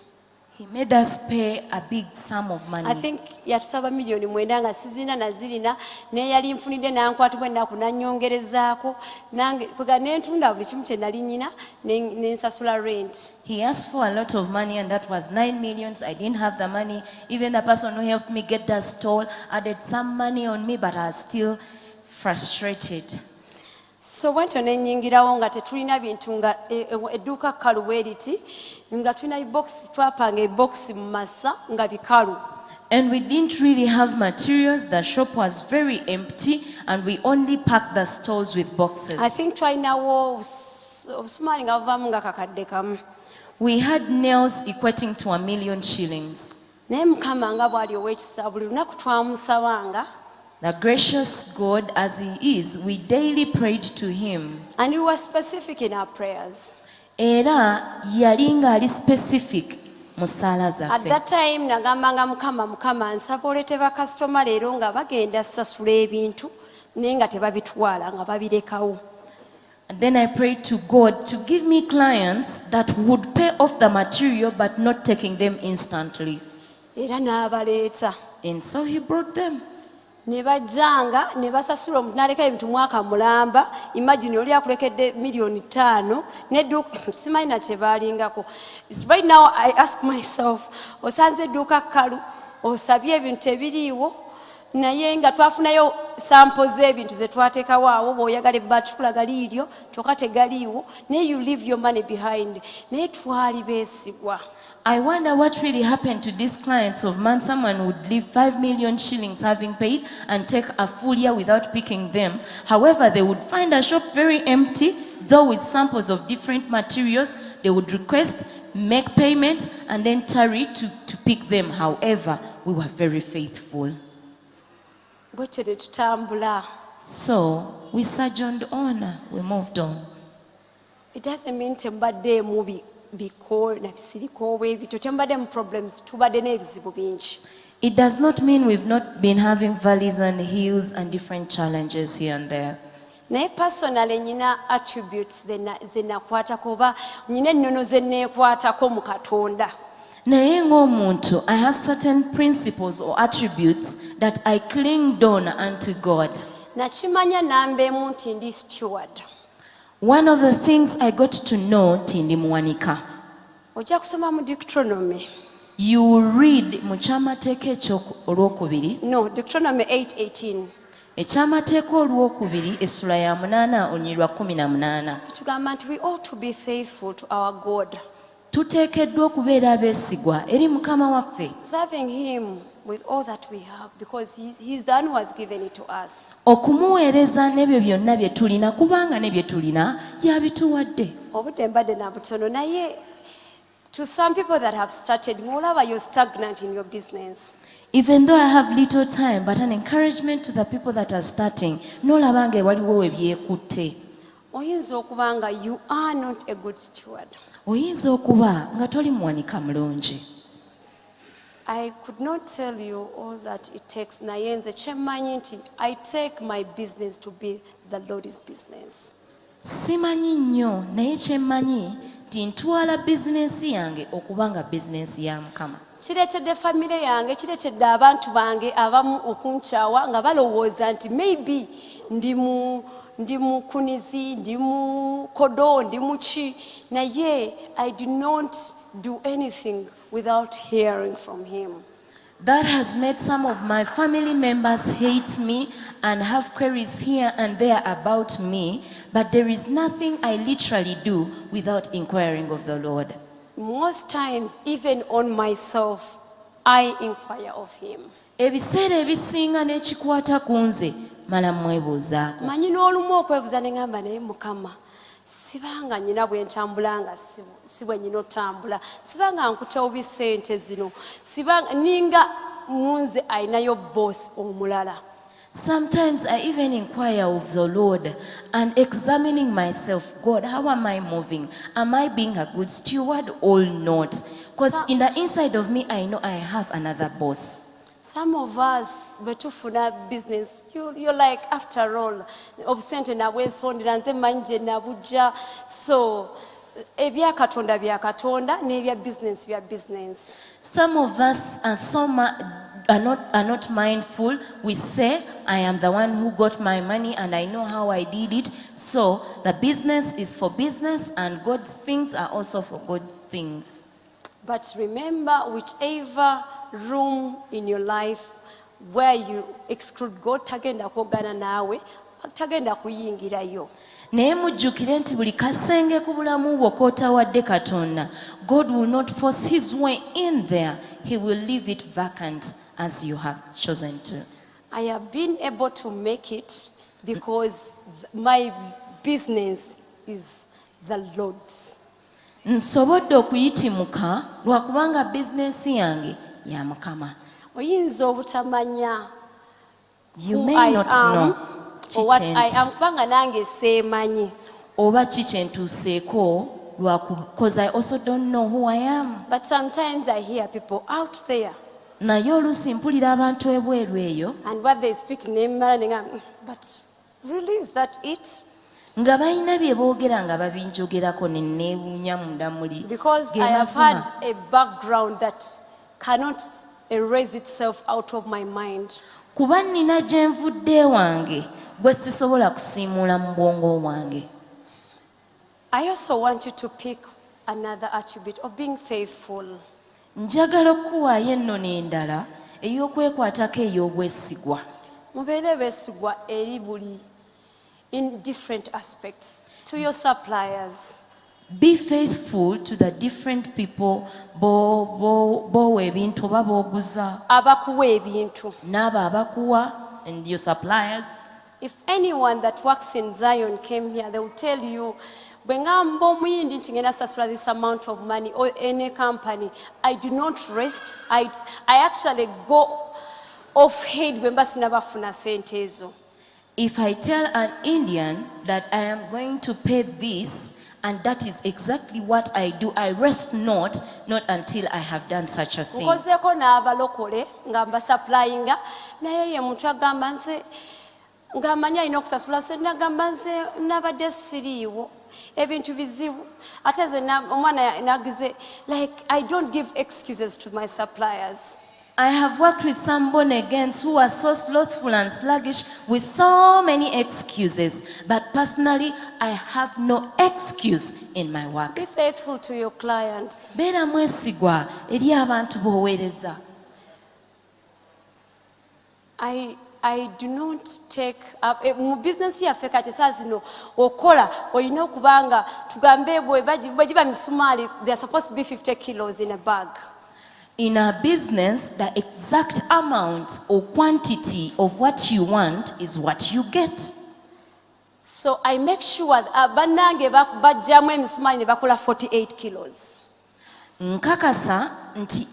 He made us pay a big sum of money. I think yatusaba miliyoni 9 nga sizina nazirina naye yali nfunidde nankwatibwa ennaku nannyongerezaako nange kwega nentunda buli kimu kye nali nnyina nensasula rent. He asked for a lot of money and that was 9 million. I didn't have the money. Even the person who helped me get the stall added some money on me, but I was still frustrated. So bwentyo nenyingirawo nga tetulina bintu nga edduuka kkalu bwe riti nga tulina box twapanga ebox mu masa nga bikalu. And we didn't really have materials. The shop was very empty and we only packed the stalls with boxes. I think twalinawo obusumaali nga buvaamu nga kakadde kamu. We had nails equating to 1 million shillings. Naye mukama nga bw'ali ow'ekisa buli lunaku twamusabanga. The gracious God as He is, we daily prayed to Him. And we were specific in our prayers. Era yali ng'ali specific mu ssaala At zaffe. that time nagambanga mukama nsaba oleete bakasitoma leero nga bagenda sasula ebintu naye nga tebabitwala nga babirekawo. And then I prayed to God to give me clients that would pay off the material but not taking them instantly. Era n'abaleeta. And so He brought them. Ne bajjanga ne basasula omuntu n'aleka ebintu mwaka mulamba. Imagine oli akulekedde miliyoni 5 n'edduuka simanyi na kye baalingako. Right now I ask myself, osanze edduuka kkalu osabye ebintu tebiriiwo naye nga twafunayo sample z'ebintu ze twateekawo awo bw'oyagala ebbaati tukulaga liiryo kyokka tegaliiwo naye you leave your money behind. Naye twali beesigwa. I wonder what really happened to these clients of mine. Someone would leave 5 million shillings having paid and take a full year without picking them. However, they would find a shop very empty, though with samples of different materials. They would request, make payment, and then tarry to pick them. However, we were very faithful. Bwetyo ne tutambula. So we sojourned on, we moved on. It doesn't mean tembadde mubi. Bikoola bisirikoowa ebyo tembadde mu problems tubadde n'ebizibu bingi. It does not mean we've not been having valleys and hills and different challenges here and there. Naye personally nyina attributes ze nakwatako oba nyina ennono ze neekwatako mu Katonda. Naye ng'omuntu, I have certain principles or attributes that I cling on unto God. Nakimanya nambeemu nti ndi steward. One of the things I got to know nti ndi muwanika. Ojja kusoma mu Deuteronomy. You will read mu kyamateeka olwokubiri. No, Deuteronomy 8:18. Ekyamateeka olwokubiri essula ya 8 onyirwa 18. Tugamba nti we ought to be faithful to our God. Tuteekeddwa okubeera abeesigwa eri Mukama waffe. Serving him with all that we have because he's the one who has given it to us. Okumuweereza n'ebyo byonna bye tulina kubanga ne bye tulina yabituwadde. Obudde mbadde na butono naye to some people that have started ng'olaba you're stagnant in your business. Even though I have little time, but an encouragement to the people that are starting. N'olaba nga waliwo we byekutte. Oyinza okuba nga you are not a good steward. Oyinza okuba nga toli muwanika mulungi. I could not tell you all that it takes. Naye nze kyemmanyi nti I take my business to be the Lord's business. Simanyi nnyo naye kyemmanyi nti ntwala bizinensi yange okuba nga bizinensi ya Mukama. Kireetedde famire yange, kireetedde abantu bange abamu okunkyawa nga balowooza nti maybe ndi mu ndi mu kunizi, ndi mu kodo, ndi mu chi. Naye I did not do anything without hearing from him. That has made some of my family members hate me and have queries here and there about me, but there is nothing I literally do without inquiring of the Lord. Most times, even on myself, I inquire of him. Ebiseera ebisinga n'ekikwata ku nze mala mwebuuzaako. Manyi n'olumu okwebuuza ne ngamba naye Mukama, sibanga nyina bwe ntambula nga si bwe nyina otambula, sibanga nkutewo bisente zino, sibanga ninga munze ayinayo boss omulala. Sometimes I even inquire of the Lord and examining myself, God, how am I moving? Am I being a good steward or not? Because in the inside of me, I know I have another boss. Some of us, betufuna business, you're like, after all, obsente na wesondera nze manje na buja. So, ebya katonda bya katonda, nebya business bya business. Some of us are not mindful. We say, I am the one who got my money and I know how I did it. So, the business is for business and God's things are also for God's things. But remember, whichever room in your life where you exclude God, tagenda kwogana nawe, tagenda kuyingirayo. Naye mujjukire nti buli kasenge ku bulamu bwo kootawadde Katonda, God will not force his way in there. He will leave it vacant as you have chosen to. I have been able to make it because my business is the Lord's. Nsobodde okuyitimuka lwakubanga bizinesi yange ya Mukama. Oyinza obutamanya You may not know or what I am, kubanga nange seemanyi. Oba kiki entuuseeko because I also don't know who I am. But sometimes I hear people out there Naye oluusi mpulira abantu ebweru eyo and what they speak nemmala nenga, but really is that it? nga balina bye boogera nga babinjogerako ne neewuunya munda muli. Because I have had a background that cannot erase itself out of my mind. Kuba nnina gye nvudde wange gwe sisobola kusiimuula mu bwongo bwange. I also want you to pick another attribute of being faithful. Njagala okuwaayo ennono endala ey'okwekwatako ey'obwesigwa. Mubeere beesigwa eri buli in different aspects. To your suppliers. Be faithful to the different people b'owa ebintu oba b'oguza. Abakuwa ebintu. N'abo abakuwa and your suppliers. If anyone that works in Zion came here, they will tell you, bwe ngamba omuyindi nti ngenda sasula this amount of money or any company, I do not rest. I actually go off head bwe mba sinabafuna sente ezo. If I tell an Indian that I am going to pay this, and that is exactly what I do, I rest not until I have done such a thing. Nkozeeko n'abalokole nga mbasupplyinga naye ye muntu agamba nze ng'amanyi alina okusasula sente n'agamba nze nabadde siriiwo ebintu bizibu ate nze omwana nagize, like, I don't give excuses to my suppliers. I have worked with some born agains who are so slothful and sluggish with so many excuses, but personally I have no excuse in my work. Be faithful to your clients. Beera mwesigwa eri abantu b'oweereza. I do not take up mu business yaffe kati saa zino okola olina okubanga tugambe bwe giba misumaali, they are supposed to be 50 kilos in a bag. In a business, the exact amount or quantity of what you want is what you get. So I make sure bannange bajjamu emisumaali ne bakola 48 kilos. Nkakasa nti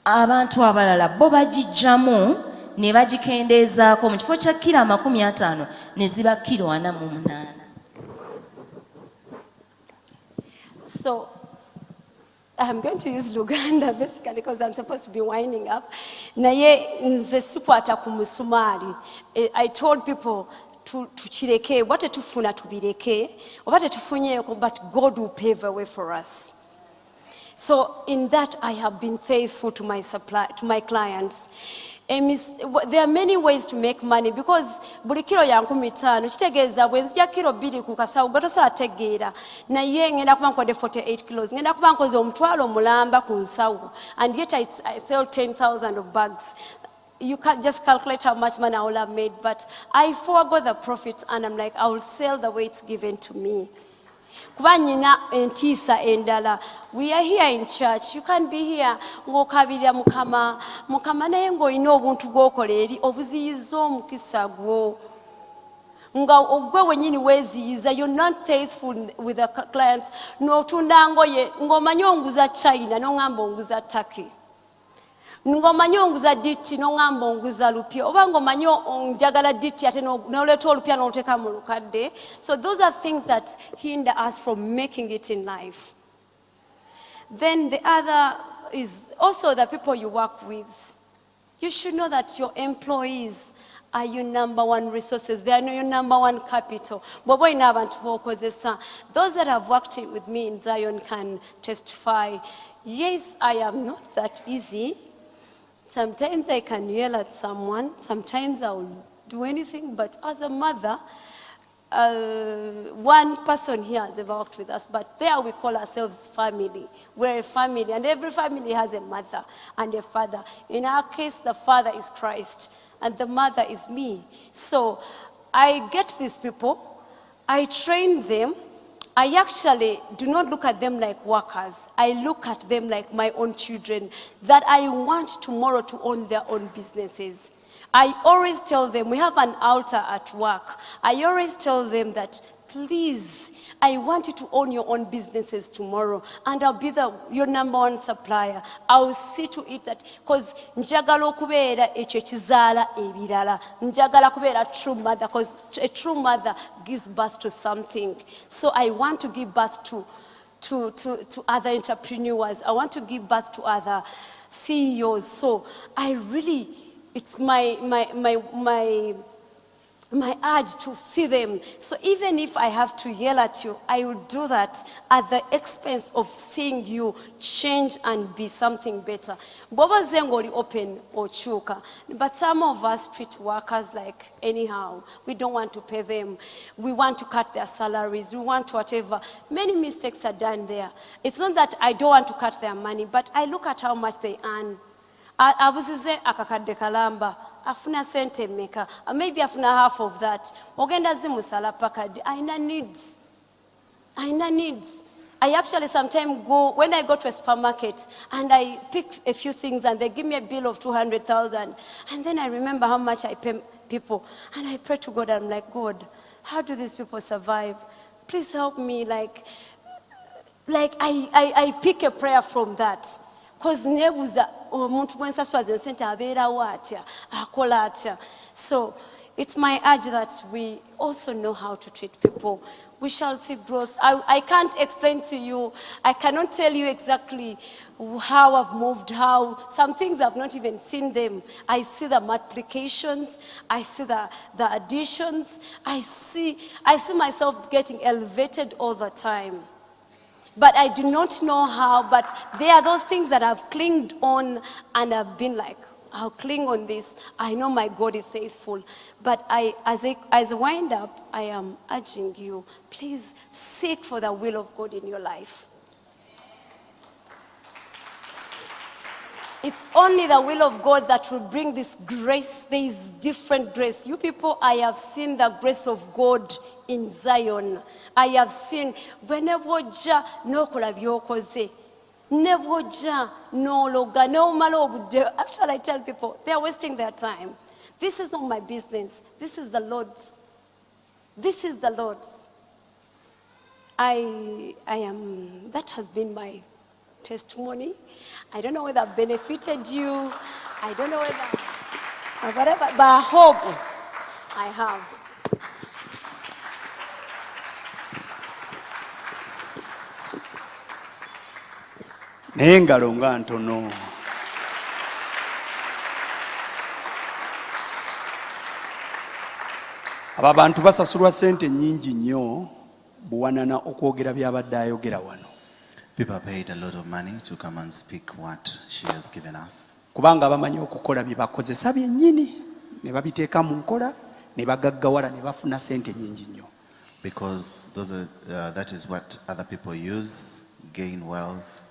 abantu abalala bo bagijjamu ne bagikendeezaako mu kifo kya kilo 50 ne ziba kilo 48. So I'm going to use Luganda basically because I'm supposed to be winding up. Naye nze sikwata ku musumaali. I told people tukireke, oba tetufuna tubireke, oba tetufunyeeko, but God will pave a way for us. So in that I have been faithful to my clients. There are many ways to make money because buli kilo ya 15 kitegeeza bwe nzija kilo 2 ku kasawo gatosobola tegeera naye ngenda kuba nkodde 48 kilos ngenda kuba nkoze omutwalo mulamba ku nsawo and yet I sell 10,000 of bags. You can't just calculate how much money I will have made, but I forego the profits and I'm like, I will sell the way it's given to me. Kuba nyina entiisa endala. We are here in church. You can be here ng'okabirira mukama naye ng'olina obuntu bw'okola eri obuziyiza omukisa gwo. Nga ogwe wenyini weziyiza, you're not faithful with the clients. N'otunda ngoye ng'omanyi onguza China n'ongamba onguza Turkey. Ngomanyi onguza diti n'ongamba onguza lupya oba ngomanyi onjagala diti ate n'oleeta olupya n'oluteeka mu lukadde. So those are things that hinder us from making it in life. Then the other is also the people you work with. You should know that your employees are your number one resources. They are your number one capital. Those that have worked with me in Zion can testify. Yes, I am not that easy. Sometimes I can yell at someone. Sometimes I will do anything. But as a mother, one person here has ever worked with us. But there we call ourselves family. We're a family. And every family has a mother and a father. In our case, the father is Christ. And the mother is me. So I get these people. I train them. I actually do not look at them like workers. I look at them like my own children that I want tomorrow to own their own businesses. I always tell them, we have an altar at work. I always tell them that, please, I want you to own your own businesses tomorrow, and I'll be your number one supplier. I'll see to it that, because njagala okubeera ekyo kizaala ebirala. Njagala kubeera true mother, because a true mother gives birth to something. So I want to give birth to other entrepreneurs. I want to give birth to other CEOs. So I really, it's my urge to see them. So even if I have to yell at you, I will do that at the expense of seeing you change and be something better. Boba zengoli open or chuka. But some of us treat workers like anyhow. We don't want to pay them. We want to cut their salaries. We want whatever. Many mistakes are done there. It's not that I don't want to cut their money, but I look at how much they earn. Abuzize akakadde kalamba. Afuna sente meka, maybe afuna half of that. Ogenda zimusala pakadi. Aina needs. I actually sometimes go, when I go to a supermarket and I pick a few things and they give me a bill of 200,000, and then I remember how much I pay people, and I pray to God, I'm like, God, how do these people survive? Please help me. Like I pick a prayer from that. Because so it's my urge that we also know how to treat people. We shall see growth. I can't explain to you. I cannot tell you exactly how I've moved, how some things I've not even seen them. I see the multiplications. I see the additions. I see myself getting elevated all the time. But I do not know how, but there are those things that I've clinged on and I've been like, I'll cling on this. I know my God is faithful. But as I wind up, I am urging you, please seek for the will of God in your life. It's only the will of God that will bring this grace. There is different grace. You people, I have seen the grace of God in Zion. I have seen whenever no kolabyokoze, never no loga, no malo. Actually, I tell people they are wasting their time. This is not my business. This is the Lord's. This is the Lord's. I am. That has been my testimony. I don't know whether I've benefited you. I don't know whether, but I hope I have. N'engalo nga ntono. Aba bantu basasulwa sente nnyingi nnyo buwanana okwogera by'abadde ayogera wano. People paid a lot of money to come and speak what she has given us. kubanga bamanyi okukola bye bakozesa byennyini ne babiteeka mu nkola ne bagaggawala ne bafuna sente nnyingi nnyo. Because that is what other people use, gain wealth,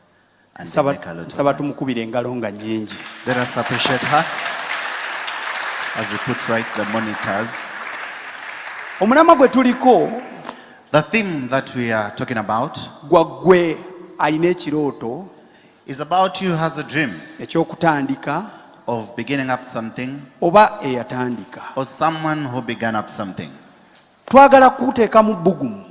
and they Nsaba make a lot of nsaba money. tumukubira engalo nga nnyingi. Let us appreciate her as we put right the monitors. Omulamwa gwe tuliko The theme that we are talking about gwaggwe alina ekirooto is about you has a dream eky'okutandika of beginning up something oba eyatandika. or someone who began up something. Twagala kuteeka mu bbugumu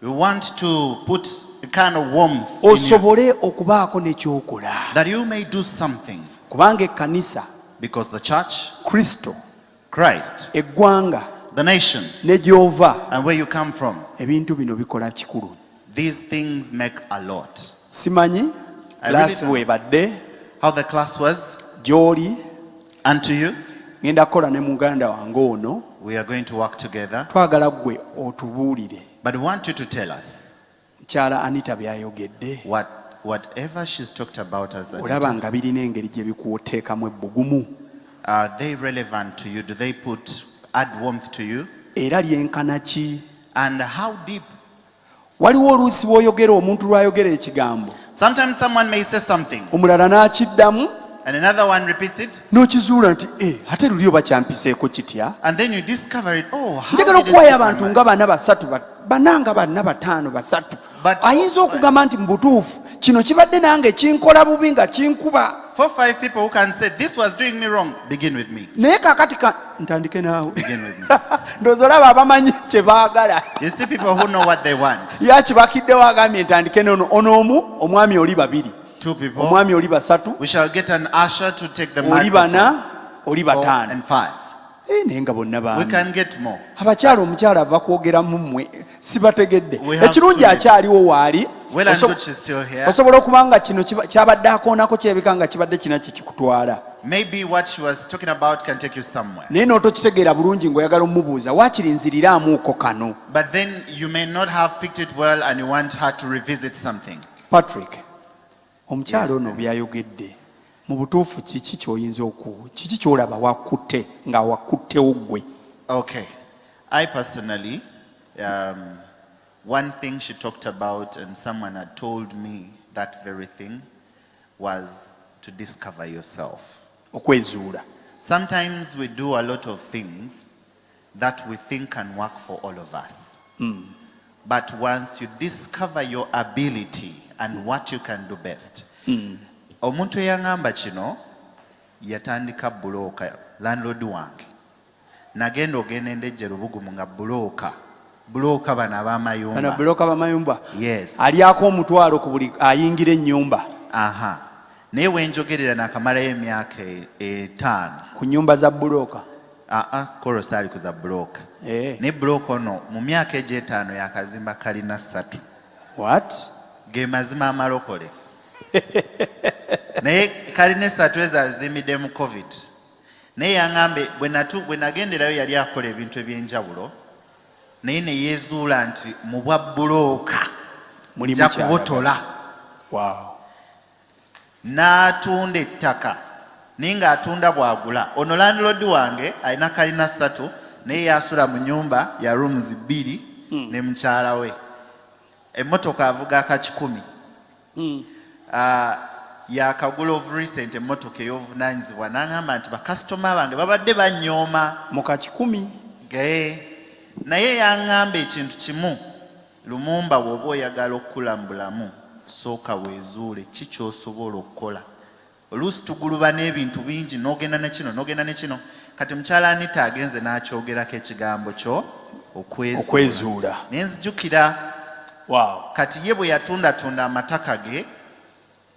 We want to put a kind of warmth in you, osobole okubaako n'ekyokola that you may do something, kubanga ekkanisa, because the church, Kristo, Christ, eggwanga the nation, ne gy'ova and where you come from, ebintu bino bikola kikulu. these things make a lot. Simanyi I really klaasi don't. bwebadde How the class was gy'oli, unto you, ngenda kukola ne muganda wange ono, we are going to work together, twagala ggwe otubuulire but we want you to tell us mukyala Anita by'ayogedde, whatever she's talked about as olaba Anita, nga birina engeri gye bikuteekamu ebbugumu are they relevant to you? Do they add warmth to you? era lyenkana ki? And how deep? Waliwo oluusi bw'oyogera omuntu lw'ayogera ekigambo Sometimes someone may say something omulala n'akiddamu and another one repeats it, n'okizuula nti ate luli oba kyampiseeko kitya. and then you discover it. Oh, how Njagala did it okuwayo slip my abantu mind? nga bana basatu bana nga bana bataano basatu But- ayinza okugamba nti mu butuufu kino kibadde nange kinkola bubi nga kinkuba 4 or 5 people who can say this was doing me wrong. Begin with me. naye kaakati ntandike naawe. Begin with me. Ndowooza olaba abamanyi kye baagala You see people who know what they want. yakibakiddewo agambye ntandike nono ono omwami oli babiri 2 people. omwami oli basatu We shall get an usher to take the oli microphone. bana oli 4 bataano and 5. naye nga bonna We baami can get more. abakyala omukyala ava kwogera mu mmwe sibategedde We have ekirungi to- akyaliwo waali Well and good she's still here. osobola okuba nga kino kyabadde akoonako kirabika nga kibadde kina kikikutwala Maybe what she was talking about can take you somewhere. naye n'otokitegeera bulungi ng'oyagala omubuuza waakiri nziriraamuuko kano. But then you may not have picked it well and you want her to revisit something. Patrick omukyala Yes, ono ma'am. byayogedde mu butuufu kiki ky'oyinza kiki ky'olaba wakutte nga wakuttewo ggwe. Okay. I personally, one thing she talked about and someone had told me that very thing was to discover yourself. Okwezuula. Sometimes we do a lot of things that we think can work for all of us. But once you discover your ability and what you can do best. Omuntu eyangamba kino yatandika bulooka landlord wange. Nagenda ogenda endejje Lubugumu nga bulooka bana Bana ab'amayumba. bulooka bamayumba. Yes. Alyako omutwalo ku buli ayingira ennyumba Aha. Naye wenjogerera nakamalayo emyaka 5. ku nnyumba za bulooka. Korosi ali kuza bulooka. Ne bulooka ono mu myaka egyo 5 yakazimba kalina 3. What? Ge mazima amalokole. Naye kalina 3 ezo azimbidde mu COVID. Naye yangambe bwe nagenderayo yali akola ebintu eby'enjawulo. Naye ne yeezuula nti mu bwa bulooka Mulimu nja kyagala. kubotola. Wow. N'atunda ettaka naye ng'atunda bw'agula. Ono landlord wange alina kalina 3 naye yasula mu nyumba ya rooms 2 ne mukyala we. Emmotoka avuga akakikumi. Yakagula of recent emmotoka ey'obuvunaanyizibwa n'aŋŋamba nti bakasitoma bange babadde banyooma. Mu kakikumi. Naye yaŋŋamba ekintu kimu, Lumumba bw'oba oyagala okukula mu bulamu sooka weezuule ki ky'osobola okukola. Oluusi tuguluba n'ebintu bingi n'ogenda ne kino. Kati mukyala Anita agenze n'akyogerako ekigambo kyo okwezuula. Ne nzijukira Wow. kati ye bwe yatunda amataka ge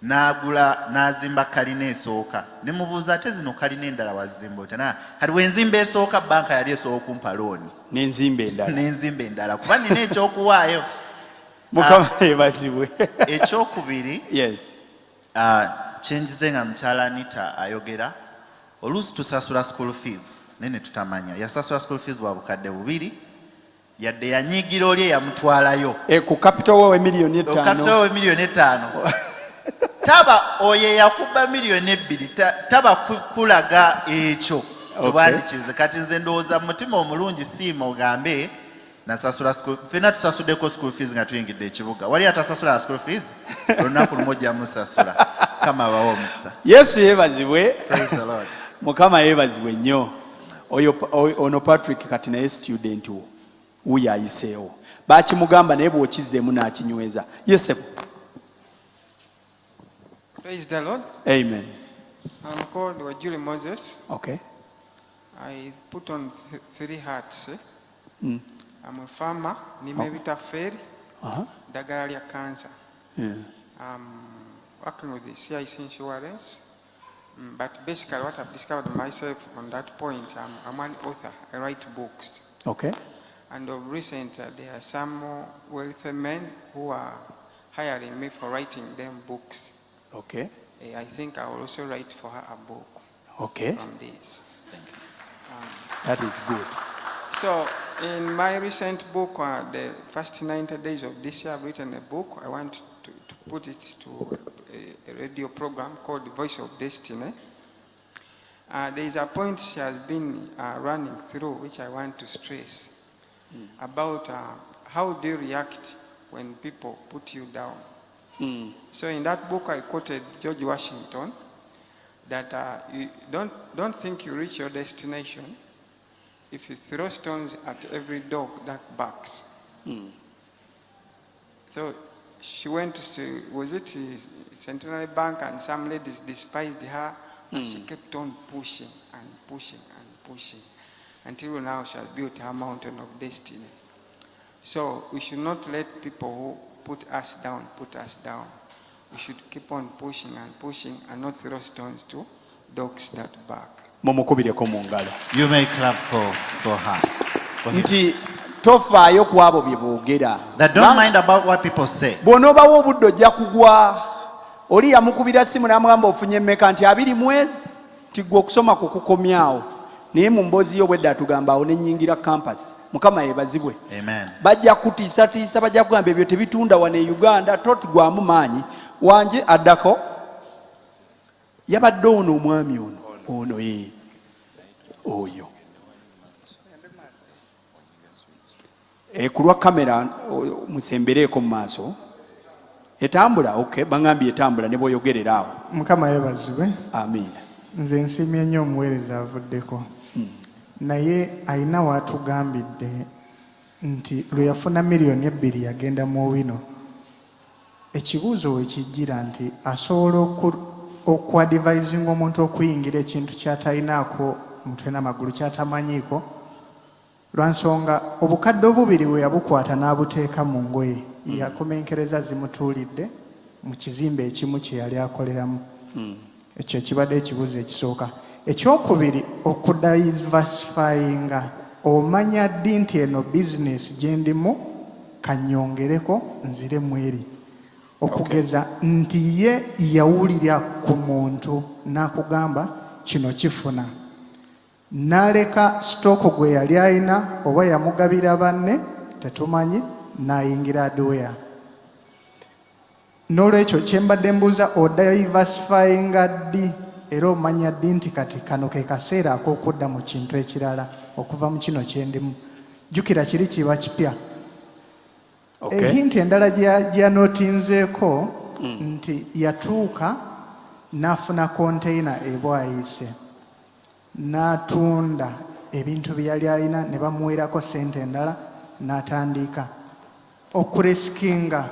n'agula n'azimba kalina esooka. Ne mubuuza ate zino kalina endala wazimba otya? Kati wenzimba esooka banka yali esobola okumpa looni. N'enzimba endala. N'enzimba endala kuba nina ekyokuwaayo. Mukama yeebazibwe. Ekyokubiri, Yes. kyenjize nga mukyala Anita ayogera, oluusi tusasula school fees naye ne tutamanya. Yasasula school fees bwa bukadde 2 yadde yanyiigira oli eyamutwalayo. Ku capital we miliyoni 5. Capital we miliyoni 5. taba oye yakuba milioni 2 taba kulaga ekyo tubandikize kati nze ndowooza mutima omulungi siima ogambe nasasula fena tusasuddeko school fees nga tuyingidde ekibuga wali atasasula school fees olunaku lumu ojja musasula kama abawo omukisa yesu yeebazibwe Praise the Lord. mukama yeebazibwe nnyo ono patrick kati naye student wo wuyo ayiseewo bakimugamba naye bw'okizzeemu n'akinyweza yesebo. Praise the Lord. Amen. I'm called Wajuli Moses. Okay. I put on 3 hats. Mm. I'm a farmer. Nimevita Ferry. Uh-huh. Dagaralia cancer. Yeah. I'm working with the CIC insurance. But basically what I've discovered myself on that point, I'm an author. I write books. Okay. And of recent, there are some wealthy men who are hiring me for writing them books. Okay. I think I will also write for her a book Okay. from this. Thank you. That is good. So, in my recent book, the first 90 days of this year, I've written a book. I want to put it to a radio program called Voice of Destiny. There is a point she has been running through, which I want to stress, about how do you react when people put you down. So in that book, I quoted George Washington, that you don't think you reach your destination if you throw stones at every dog that barks. So she went to, was it Centenary Bank, and some ladies despised her, and she kept on pushing and pushing and pushing until now she has built her mountain of destiny. So we should not let people who put us down. We should keep on pushing and pushing and not throw stones to dogs that bark. Mumukubireko mu ngalo. You may clap for her. For him. Nti tofaayo ku abo bye boogera. That don't mind about what people say. Bw'onoobawo obudde ojja kugwa. Oli yamukubira simu n'amugamba ofunye mmeka nti 2 mwezi nti gwe okusoma kukukomyawo. Naye mu mboozi y'obwedda atugamba awo ne nnyingira campus. Mukama yeebazibwe. Amen. Bajja kutiisatiisa bajja kugamba ebyo tebitunda wano e Uganda totugwamu maanyi. Wanje addako yabadde ono omwami ono ye oyo ku lwa kamera musembereeko mu maaso etambula. Okay, bangambye etambula ne bw'oyogerera awo. Mukama yeebazibwe. Amiina. Nze nsiimye nnyo omuweereza avuddeko. Naye alina waatugambidde nti lwe yafuna miliyoni 2 yagenda mu Owino. Ekibuuzo we kijjira nti asobola okuadvisinga omuntu okuyingira ekintu ky'atalinaako mutwe n'amagulu ky'atamanyiiko, lwa nsonga obukadde obubiri we yabukwata n'abuteeka mu ngoye. Yakomenkereza zimutuulidde mu kizimbe ekimu kye yali akoleramu. Ekyo kibadde ekibuuzo ekisooka. Ekyokubiri, okudiversifyinga. Omanya ddi nti eno bizinesi gye ndimu kanyongereko nzire mweri. Okugeza nti ye yawulira ku muntu n'akugamba kino kifuna. N'aleka sitooko gwe yali alina oba yamugabira banne tetumanyi, n'ayingira adware. N'olwekyo kye mbadde mbuuza odiversifyinga ddi era omanya ddi nti kati kano ke kaseera ak'okudda mu kintu ekirala okuva mu kino kye ndimu. Jjukira kiri kiba kipya. Okay. Ehinti endala gyanotinzeeko nti yatuuka n'afuna konteyina e Bwaise n'atunda ebintu bye yali alina ne bamuweerako ssente endala n'atandika okuresikinga.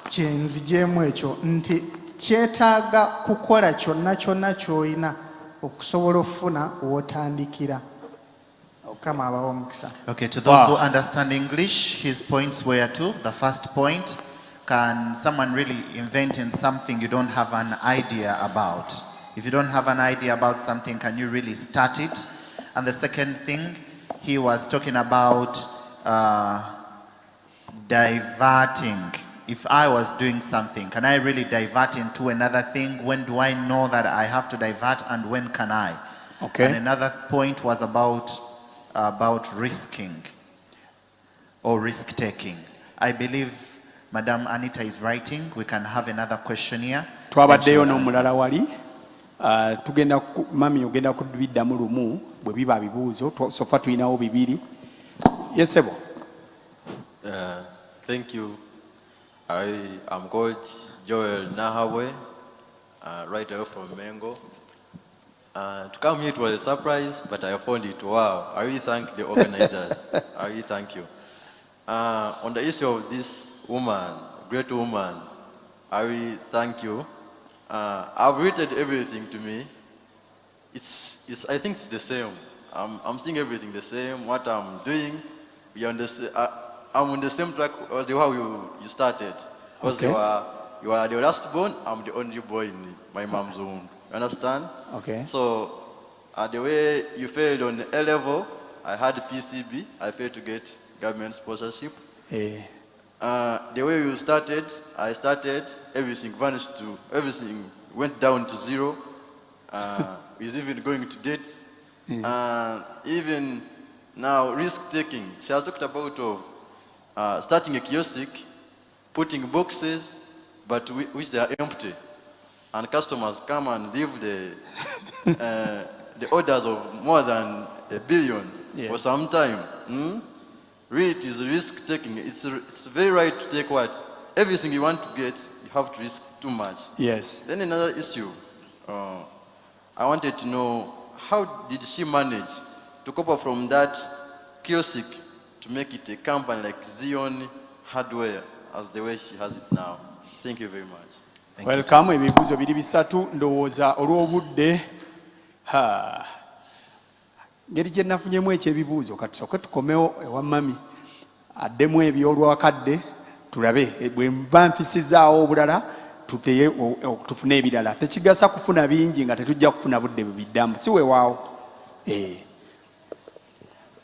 Kyenzigyeemu ekyo nti kyetaaga kukola kyonna ky'olina okusobola okufuna w'otandikira. Kama abawo omukisa. Okay, to those who understand English, his points were 2. The first point, can someone really invent in something you don't have an idea about? If you don't have an idea about something, can you really start it? And the second thing, he was talking about diverting. If I was doing something, can I really divert into another thing? When do I know that I have to divert, and when can I? Okay. And another point was about risking or risk taking. I believe Madam Anita is writing. We can have another question here. Twabaddeyo n'omulala wali. Tugenda mami ogenda kudibiddamu lumu bwe biba bibuuzo sofa tulinawo bibiri. Yesebo. Thank you. I am called Joel Nahawe, right away from Mengo. To come here it was a surprise, but I found it wow. I really thank the organizers. I really thank you. On the issue of this woman, great woman, I really thank you. I've written everything to me. I think it's the same. I'm seeing everything the same. What I'm doing, I'm on the same track as the way you started. Because Okay. you are the last born. I'm the only boy in my mom's womb. You understand? Okay. So the way you failed on A level, I had PCB. I failed to get government sponsorship. The way you started, I started. Everything vanished everything went down to zero. Is even going to debt. Even now, risk taking. She has talked about starting a kiosk, putting boxes, but which they are empty, and customers come and leave the orders of more than $1 billion for some time. Really, it is risk taking. It's very right to take everything you want to get. You have to risk too much. Yes. Then another issue. I wanted to know, how did she manage to cope up from that kiosk to make it a company like Zion Hardware as the way she has it now? Thank you very much. Welcome. Ebibuuzo biri bisatu ndowooza olw'obudde. Ngeri gye nafunyemu ekyebibuuzo kati soke tukomewo ewa mami addemu ebyolwakadde tulabe bwe mba nfisizaawo obulala tufune ebirala. Tekigasa kufuna bingi nga tetujja kufuna budde bubiddamu si weewaawo.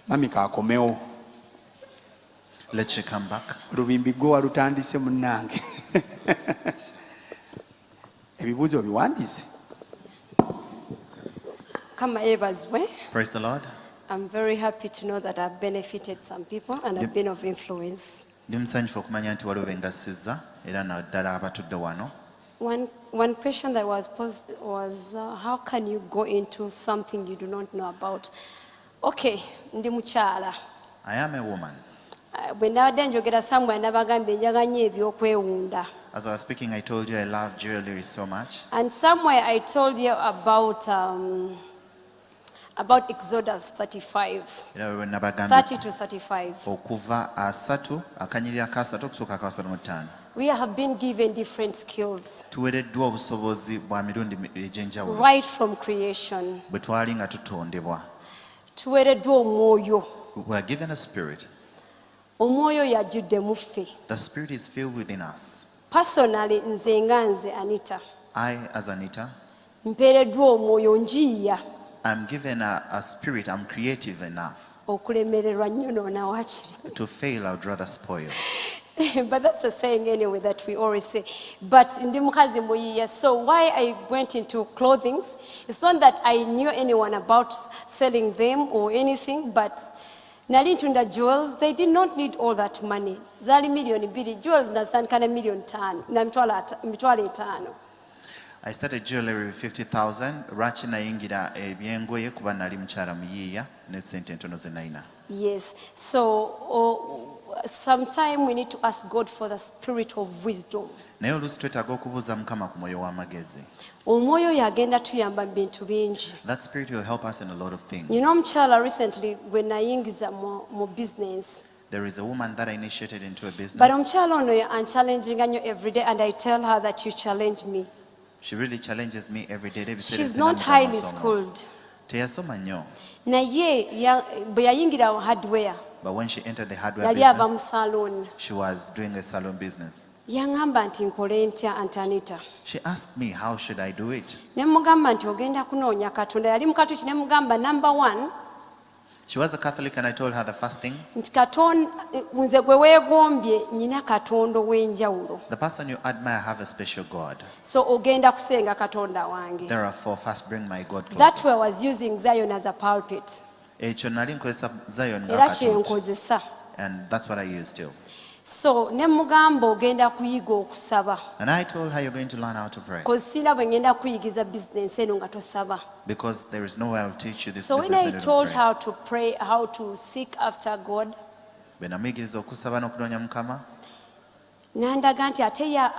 Mami kaakomewo. Let you come back. Olubimbi gwe walutandise munnange. Ebibuuzo biwandiise. Kama ebazwe. Praise the Lord. I'm very happy to know that I've benefited some people and I've been of influence. Ndi musanyufu okumanya nti waliwo bengasizza era naddala abatudde wano. One question that was posed was, how can you go into something you do not know about? Okay, ndi mukyala. I am a woman. Bwe nabadde njogera somewhere nabagambye njagala nnyo ebyokwewunda. As I was speaking, I told you I love jewelry so much. And somewhere I told you about Exodus 35, Era we nabagambye 30 to 35. okuva 3 akanyirira ka 3 okusooka ka 35. We have been given different skills Tuwereddwa obusobozi bwa mirundi egy'enjawulo right from creation. bwe twali nga tutondebwa. Tuwereddwa omwoyo. We are given a spirit. Omwoyo yajjudde mu ffe. The spirit is filled within us. Personally, nze nga nze Anita, I, as Anita, mpeereddwa omwoyo njiya I'm given a spirit. I'm creative enough okulemererwa nnyo noona waakiri. to fail. I would rather spoil. But that's a saying anyway that we always say. But ndi mukazi muyiya. So why I went into clothing, it's not that I knew anyone about selling them or anything, but nali ntunda jewels. They did not need all that money. Zali million bili. Jewels nasandika na $1,500,000 na mitwalo 5. I started jewelry with 50,000. Lwaki nayingira ebyengoye kuba nali mukyala muyiiya ne sente entono ze nalina. Yes. So sometime we need to ask God for the spirit of wisdom. Naye oluusi twetaaga okubuuza Mukama ku mwoyo w'amagezi. Omwoyo yagenda tuyamba mu bintu bingi. That spirit will help us in a lot of things. You know, mukyala recently when nayingiza mu business. There is a woman that I initiated into a business. But omukyala ono unchallenginga nnyo every day, and I tell her that you challenge me. She really challenges me every day. She's not highly schooled. Teyasoma nnyo. Naye bwe yayingira hardware, But when she entered the hardware yali ava mu business, salon. she was doing a salon business. Yaŋŋamba nti nkole ntya Aunt Anita. She asked me, how should I do it? Ne mugamba nti ogenda kunoonya Katonda. Yali mukatuki ne mugamba number 1. She was a Catholic, and I told her the first thing, Nti Katonda nze gwe weegombye nnyina Katonda ow'enjawulo. the person you admire have a special God. So ogenda kusenga Katonda wange. Therefore, first bring my God That's closer. why I was using Zion as a pulpit. Ekyo nali nkozesa Zion nga Era katuuti. kyenkozesa. And that's what I use too. So ne mugamba ogenda kuyiga okusaba. And I told her, you're going to learn how to pray. Because sina bwe ngenda kuyigiza business eno nga tosaba. Because there is no way I'll teach you this So business when I when you told don't pray. her to pray, how to seek after God, Bwe namuyigiriza okusaba n'okunoonya Mukama, nandaga nti ate ye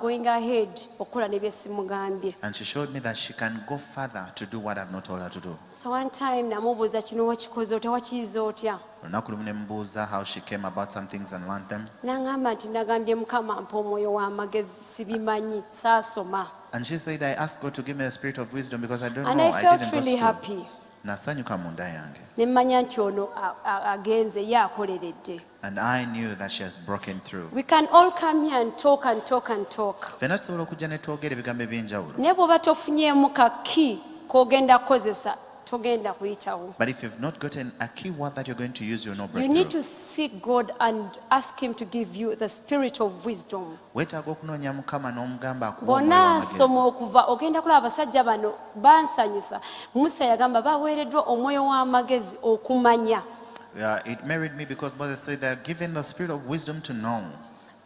going ahead okukola ne bye simugambye. and she showed me that she can go further to do what I've not told her to do. So one time namubuuza kino wakikoze otya wakiyiza otya. Olunaku lumu ne mbuuza how she came about some things and learned them. N'aŋŋamba nti nagambye Mukama mpa omwoyo w'amagezi sibimanyi saasoma. And she said, I asked God to give me a spirit of wisdom because I don't And know, I I felt didn't go really school. happy. Nasanyuka munda yange. Ne mmanya nti ono agenze ye akoleredde. And I knew that she has broken through. We can all come here and talk and talk and talk. Ffenna tusobola okujja ne twogera ebigambo eby'enjawulo. Naye bw'oba tofunyeemu kaki k'ogenda kukozesa togenda kuyitawo. But if you've not gotten a key word that you're going to use, you'll not break You need through. to seek God and ask Him to give you the spirit of wisdom. Weetaaga okunoonya Mukama n'omugamba akuwa Bonna omwoyo w'amagezi. nsoma okuva ogenda kulaba abasajja bano bansanyusa. Musa yagamba baweereddwa omwoyo w'amagezi okumanya. It married me because Moses said they're given the spirit of wisdom to know.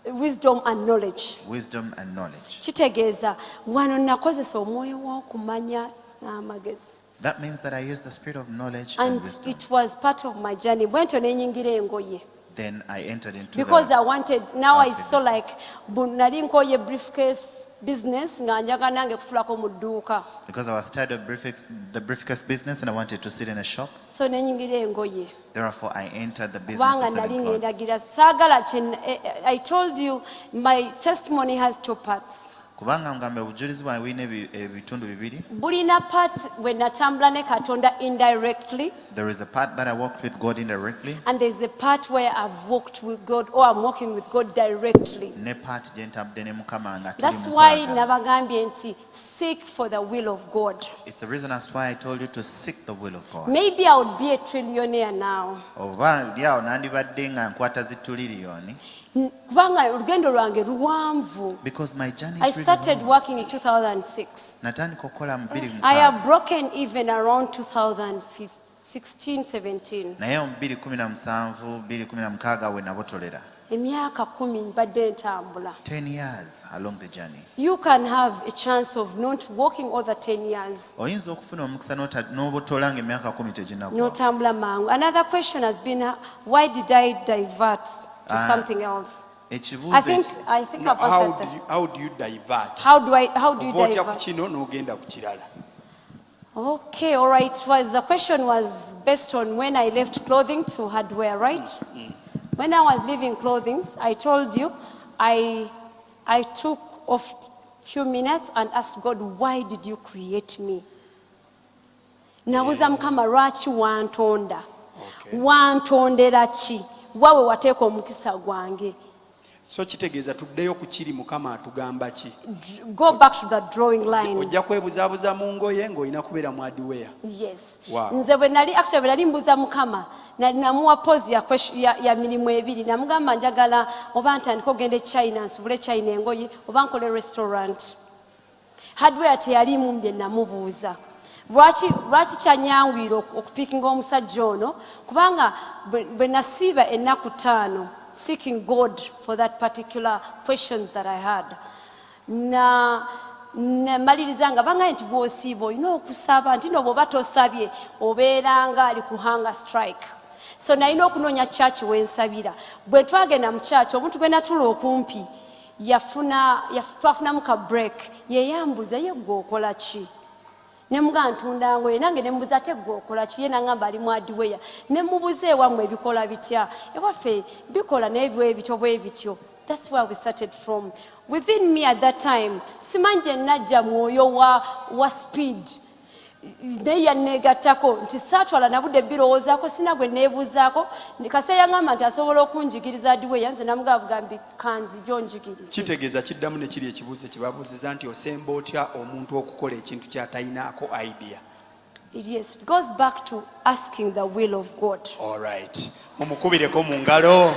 Wisdom and knowledge. Wisdom and knowledge. Kitegeeza wano nakozesa omwoyo w'okumanya n'amagezi. That means that I use the spirit of knowledge and And wisdom. it was part of my journey. Bwentyo ne nyingira engoye. Then I entered into Because the I wanted, now I outfit. saw like, nali nkoye briefcase business, nga njagala nange kufulako mu dduuka. Because I was tired of the briefcase business and I wanted to sit in a shop. So ne nyingira engoye. Therefore, I entered the business Kubanga of nali selling clothes. ngendagira saagala I told you my testimony has two parts. Kubanga ngambe obujulizi bwange bulina ebitundu bibiri. Bulina part when natambula ne Katonda indirectly. There is a part that I walked with God indirectly. And there's a part where I've walked with God or I'm walking with God directly. Ne part gye ntambudde ne Mukama nga tuli That's mu why nkolagana. nabagambye nti seek for the will of God. It's the reason as to why I told you to seek the will of God. Maybe I would be a trillionaire now. Oba lyawo nandibadde nga nkwata zi tuliriyoni. Kubanga olugendo lwange luwanvu. Because my journey I is really started long. working in 2006. Natandika okukola mu 2006. I have broken even around 2016, 17. Naye mu 2017, 2016 we nabotolera. Emyaka 10 mbadde ntambula. 10 years along the journey. You can have a chance of not walking all the 10 years. Oyinza okufuna omukisa n'obotola ng'emyaka 10 teginnagwa. Notambula mangu. Another question has been, why did I divert to something else? Ekibuuzo I think I've answered that. How do you divert? How do you Oba otya ku divert? kino n'ogenda ku kirala. Okay, all right. The question was based on when I left clothing to hardware, right? When I was leaving clothing, I told you, I took off a few minutes and asked God, why did you create me? Nabuuza Mukama lwaki wantonda? Wantondera ki? Waawe wateeka omukisa gwange. So kitegeeza tuddeyo ku kiri Mukama atugamba ki? Go back to the drawing line. Ojja kwebuzaabuza mu ngoye ng'olina kubeera mu hardware. Yes. Wow. Nze bwe nali mbuuza Mukama namuwa pose ya mirimu ebiri namugamba njagala oba ntandika ogenda e China nsubule China engoye oba nkole restaurant. Hardware teyalimu bye namubuuza. Lwaki kyanyangwira okupikinga omusajja ono kubanga bwe nasiiba ennaku 5 seeking God for that particular questions that I had. Maliriza nga bangaye nti bw'osiiba olina okusaba nti no bw'oba tosabye obeeranga ali ku hunger strike. So nalina okunoonya church wensabira. Bwe twagenda mu church omuntu gwe natula okumpi twafunamu ka break yeyambuza ye gwe okola ki? Ne mugamba ntunda ngoye nange ne mbuza ate gwe okola ki? Ye nangamba ali mu hardware. Ne mubuza ewammwe ebikola bitya? Ewaffe bikola n'ebyo bwe bityo. That's where we started from. Within me at that time, simanje najja mwoyo wa speed. Naye yanneegattako nti saatwala nabudde birowoozaako sina gwe neebuuzaako kase yangamba nti asobola okunjigiriza adiwe yanze namugamba bugambi kanzi gyonjigiriza. Kitegeeza kiddamu ne kiri ekibuuzo kye babuuziza nti osemba otya omuntu okukola ekintu ky'atalinaako idea. Yes, it goes back to asking the will of God. All right. Mumukubireko mu ngalo.